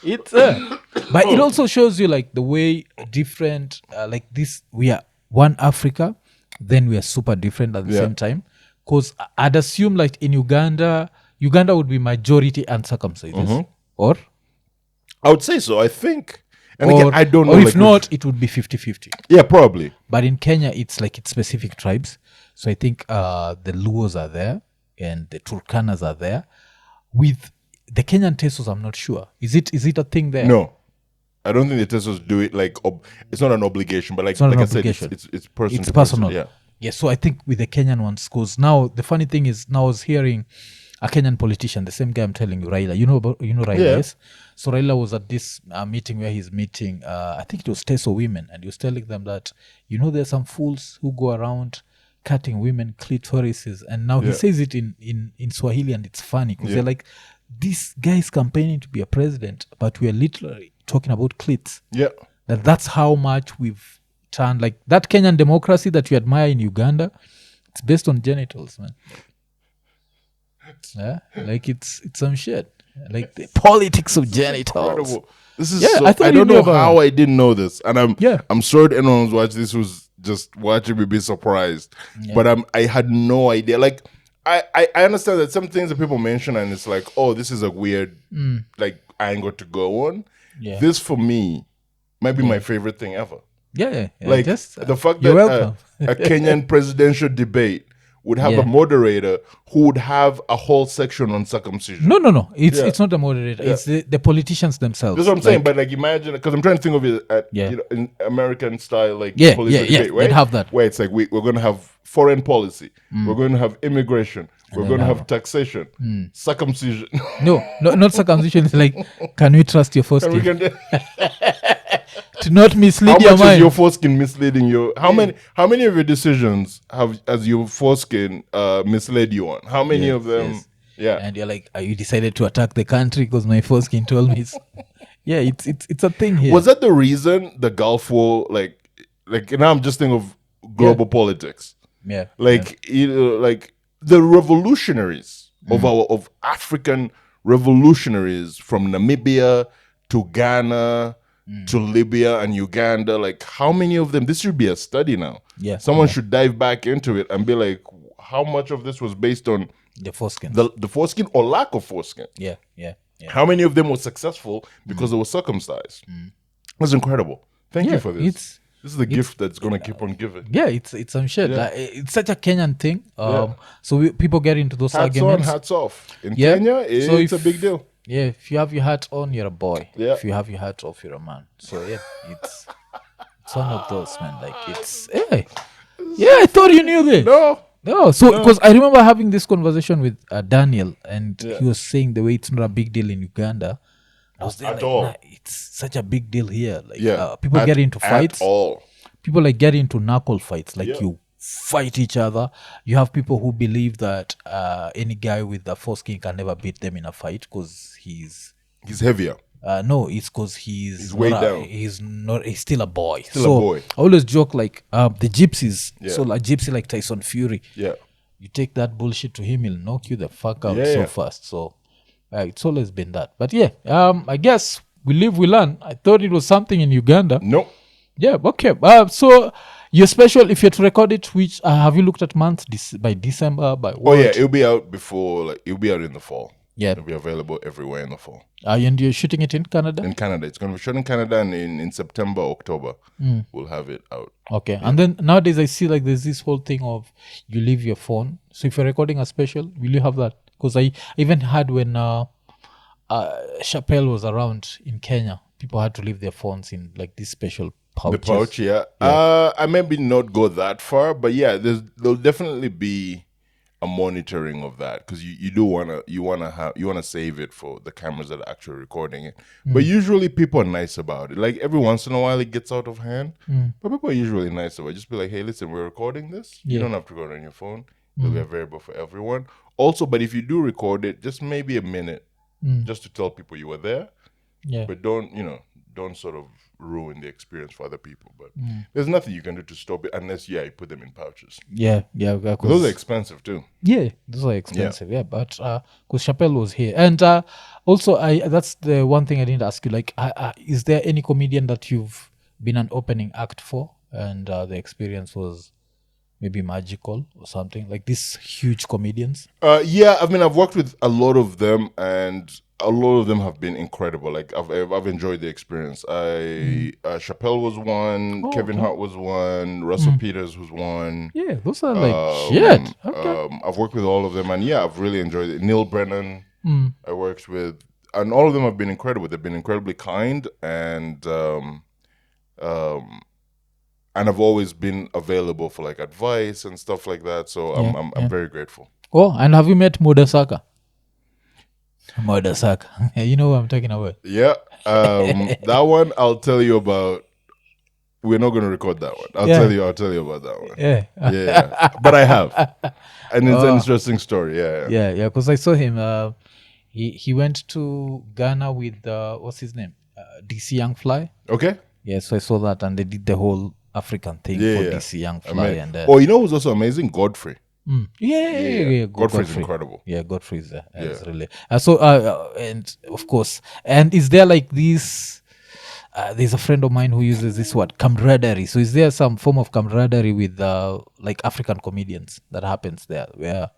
It's but it also shows you like the way different like this we are one Africa, then we are super different at the same time. Because I'd assume like in Uganda would be majority uncircumcised, or I would say so. I think, and again, I don't know. Or if like, not, it would be 50-50. yeah, probably. But in Kenya, it's specific tribes. So I think the Luos are there and the Turkanas are there. With the Kenyan Tesos, I'm not sure. Is it a thing there? No, I don't think the Teslas do it like it's not an obligation, but like not an I said, obligation. it's personal. It's personal. Yeah. Yeah, so I think with the Kenyan ones, because now the funny thing is, now I was hearing a Kenyan politician, the same guy I'm telling you, Raila. You know Raila, Yeah. yes? So Raila was at this meeting where he's meeting, I think it was Teso women, and he was telling them that, there's some fools who go around cutting women clitorises, and now he says it in Swahili, and it's funny, because they're like, this guy is campaigning to be a president, but we are literally talking about clits. Yeah. That's how much we've turned, like that Kenyan democracy that you admire in Uganda, it's based on genitals, man. Yeah, like it's some shit, like the politics of genitals. Incredible. This is Yeah, I don't know how I didn't know this, and I'm sure that anyone who's watched this was just watching me be surprised. But I had no idea. Like I understand that some things that people mention, and it's like, oh, this is a weird like angle to go on. Yeah. This for me might be my favorite thing ever. Yeah. Like just, the fact you're that welcome. a Kenyan presidential debate would have a moderator who would have a whole section on circumcision. No. It's not the moderator. It's the politicians themselves. That's what I'm saying. But like, imagine, because I'm trying to think of it at in American style, like political debate, right? They'd have that. Where it's like we're going to have foreign policy, we're going to have immigration, we're going to have taxation, circumcision. No, not circumcision. It's like, can we trust your foreskin to not How mislead your much is mind? your foreskin misleading you? How many of your decisions has your foreskin misled you on? How many of them? Yes. Yeah. And you're like, you decided to attack the country because my foreskin told me. It's a thing here. Was that the reason the Gulf War, like now I'm just thinking of global politics. Yeah. Like like the revolutionaries of African revolutionaries from Namibia to Ghana to Libya and Uganda, like how many of them? This should be a study now. Yeah. Someone should dive back into it and be like, how much of this was based on the foreskin. the foreskin or lack of foreskin? Yeah. How many of them were successful because they were circumcised? That's incredible. Thank you for this. This is the gift that's going to keep on giving. Yeah, it's some shit. Like, it's such a Kenyan thing. So people get into those Hats arguments. on, hats off. In Kenya, it's a big deal. Yeah, if you have your hat on, you're a boy. Yeah. If you have your hat off, you're a man. So yeah, it's one of those, man. Like it's I thought you knew this. No, so because I remember having this conversation with Daniel, and he was saying the way it's not a big deal in Uganda. I was there At like, all. nah, it's such a big deal here. Like people get into fights. At all. People like get into knuckle fights. Like you fight each other. You have people who believe that any guy with a foreskin can never beat them in a fight because he's heavier. No, it's because he's way not down. He's still a boy. Still a boy. I always joke like the gypsies. So like gypsy like Tyson Fury. Yeah. You take that bullshit to him, he'll knock you the fuck out so fast. So it's always been that. But I guess we live, we learn. I thought it was something in Uganda. Nope. Yeah, okay. So your special, if you're to record it, which have you looked at month by December? By what? Oh yeah, it'll be out before. Like it'll be out in the fall. Yeah. It'll be available everywhere in the fall. And you're shooting it in Canada? In Canada, it's going to be shot in Canada, and in September, October, we'll have it out. Okay. And then nowadays I see like there's this whole thing of you leave your phone. So if you're recording a special, will you have that? Because I even had when Chappelle was around in Kenya, people had to leave their phones in like these special pouches. The pouch, yeah. I maybe not go that far, but yeah, there'll definitely be a monitoring of that, because you do wanna save it for the cameras that are actually recording it. But usually people are nice about it. Like every once in a while it gets out of hand, but people are usually nice about it. Just be like, hey, listen, we're recording this. You don't have to record on your phone. It'll be available for everyone. Also, but if you do record it, just maybe a minute, just to tell people you were there. Yeah. But don't sort of ruin the experience for other people. But there's nothing you can do to stop it unless you put them in pouches. Yeah. Those are expensive too. Yeah, those are expensive. Yeah, but because Chappelle was here, and also that's the one thing I didn't ask you. Like, is there any comedian that you've been an opening act for, and the experience was maybe magical or something? Like these huge comedians. Yeah, I mean, I've worked with a lot of them, and a lot of them have been incredible. Like I've enjoyed the experience. Chappelle was one, Kevin Hart was one, Russell Peters was one. Yeah, those are like shit. Okay. I've worked with all of them, and yeah, I've really enjoyed it. Neil Brennan, I worked with, and all of them have been incredible. They've been incredibly kind, and I've always been available for like advice and stuff like that. So I'm very grateful. Oh, and have you met Modasaka? Modasaka. You know what I'm talking about. Yeah. That one I'll tell you about. We're not going to record that one. I'll tell you about that one. Yeah. But I have. And it's an interesting story. Yeah. Because I saw him. He went to Ghana with what's his name? DC Young Fly. Okay. Yeah, so I saw that, and they did the whole African thing for DC Young Fly. And you know who's also amazing? Godfrey. Yeah. Godfrey's incredible. Yeah, Godfrey's is really. And of course, and is there like this? There's a friend of mine who uses this word camaraderie. So is there some form of camaraderie with like African comedians that happens there? Where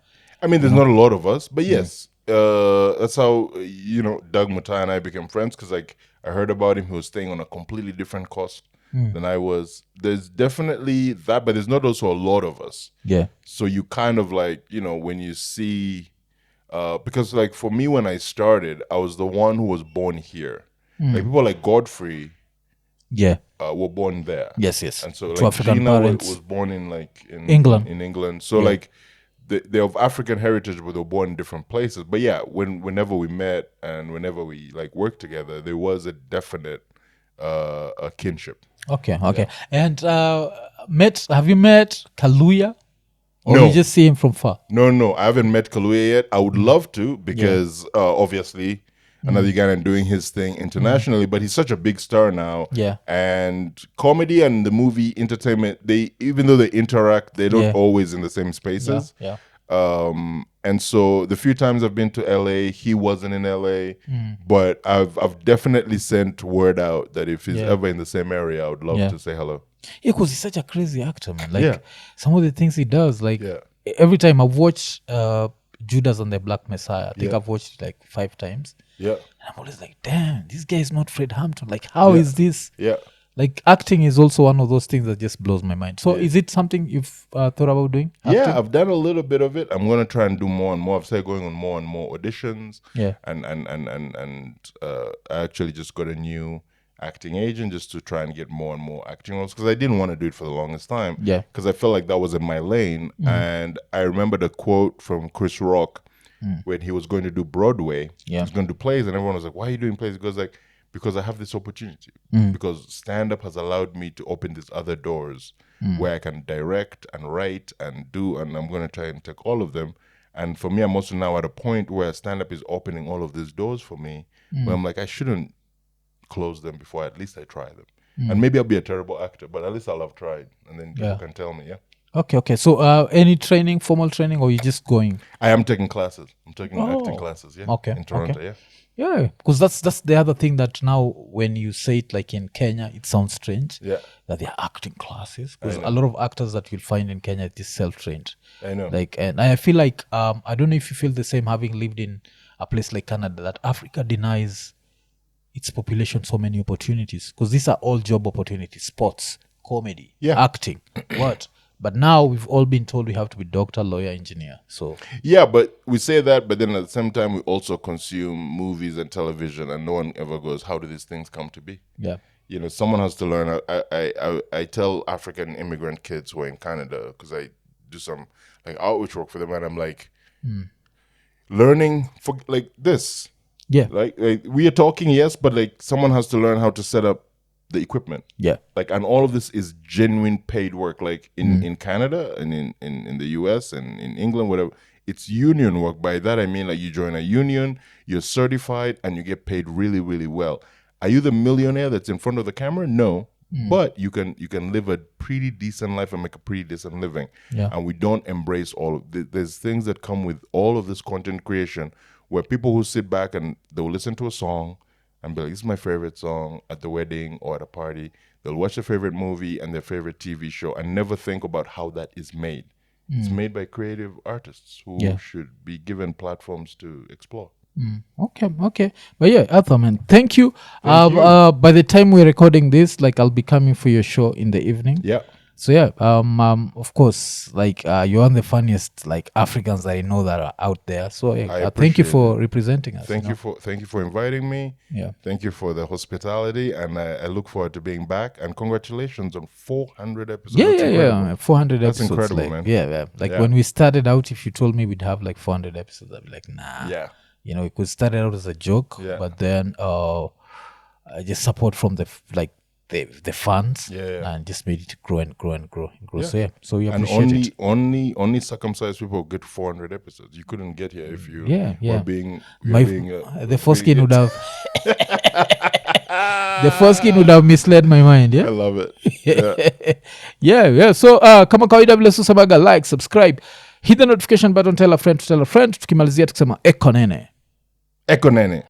I mean, there's not a lot of us, but yes, that's how Doug Mutai and I became friends, because like I heard about him. He was staying on a completely different coast than I was. There's definitely that, but there's not also a lot of us. Yeah. So you kind of like, when you see, because like for me, when I started, I was the one who was born here. Like people like Godfrey, were born there. Yes. And so to like African Gina parents. was born in England. In England. So like they're of African heritage, but they were born in different places. But yeah, whenever we met and whenever we like worked together, there was a definite a kinship. Okay. And have you met Kaluya? Or No. you just see him from far? No, I haven't met Kaluya yet. I would love to, because obviously another Ugandan doing his thing internationally, but he's such a big star now. Yeah. And comedy and the movie entertainment, even though they interact, they don't always in the same spaces. Yeah. And so the few times I've been to LA, he wasn't in LA, but I've definitely sent word out that if he's ever in the same area, I would love to say hello. Yeah, because he's such a crazy actor, man. Like some of the things he does, like every time I've watched Judas and the Black Messiah, I think I've watched it like 5 times. Yeah. And I'm always like, damn, this guy is not Fred Hampton. Like, how is this? Yeah. Like, acting is also one of those things that just blows my mind. So is it something you've thought about doing? Acting? Yeah, I've done a little bit of it. I'm going to try and do more and more. I've started going on more and more auditions. Yeah. And I actually just got a new acting agent just to try and get more and more acting roles, because I didn't want to do it for the longest time. Yeah. Because I felt like that was in my lane. And I remember the quote from Chris Rock when he was going to do Broadway. Yeah. He was going to do plays, and everyone was like, why are you doing plays? He goes like, because I have this opportunity. Because stand-up has allowed me to open these other doors where I can direct and write and do, and I'm going to try and take all of them. And for me, I'm also now at a point where stand-up is opening all of these doors for me, where I'm like, I shouldn't close them before at least I try them. And maybe I'll be a terrible actor, but at least I'll have tried. And then people can tell me, Okay. So any training, formal training, or you just going? I am taking classes. I'm taking acting classes, in Toronto, Yeah, because that's the other thing that now when you say it like in Kenya, it sounds strange. Yeah. That they are acting classes. Because a lot of actors that you'll find in Kenya is self-trained. I know. Like, and I feel like, I don't know if you feel the same having lived in a place like Canada, that Africa denies its population so many opportunities. Because these are all job opportunities, sports, comedy, acting, what? but now we've all been told we have to be doctor, lawyer, engineer. So Yeah, but we say that, but then at the same time, we also consume movies and television, and no one ever goes, how do these things come to be? yeah, You know, someone has to learn. I tell African immigrant kids who are in Canada, because I do some like outreach work for them, and I'm like, learning for like this. yeah, Like we are talking, yes, but like someone has to learn how to set up the equipment. yeah, Like, and all of this is genuine paid work. Like in Canada and in the US and in England, whatever, it's union work. By that I mean like you join a union, you're certified, and you get paid really, really well. Are you the millionaire that's in front of the camera? No. But you can live a pretty decent life and make a pretty decent living. Yeah. And we don't embrace all of there's things that come with all of this content creation where people who sit back and they'll listen to a song and be like, this is my favorite song at the wedding or at a party. They'll watch their favorite movie and their favorite TV show and never think about how that is made. It's made by creative artists who should be given platforms to explore. Okay. But yeah, Arthur, man, thank you. By the time we're recording this, like I'll be coming for your show in the evening. Yeah. So yeah, of course, like you're one of the funniest like Africans that I know that are out there. So thank you for representing us. Thank you for inviting me. Yeah. Thank you for the hospitality, and I look forward to being back. And congratulations on 400 episodes. Yeah. 400 That's episodes. incredible, like, man. Yeah. Like when we started out, if you told me we'd have like 400 episodes, I'd be like, nah. Yeah. You know, it could start out as a joke, but then just support from the fans, and just made it grow and grow and grow and grow. Yeah. So we appreciate it. Only circumcised people get 400 episodes. You couldn't get here if you were being the foreskin would have the foreskin would have misled my mind. I love it. Yeah. So kama kawaida vile susemaga, like, subscribe, hit the notification button, tell a friend to tell a friend. Tukimalizia tukisema Iko Nini. Iko Nini.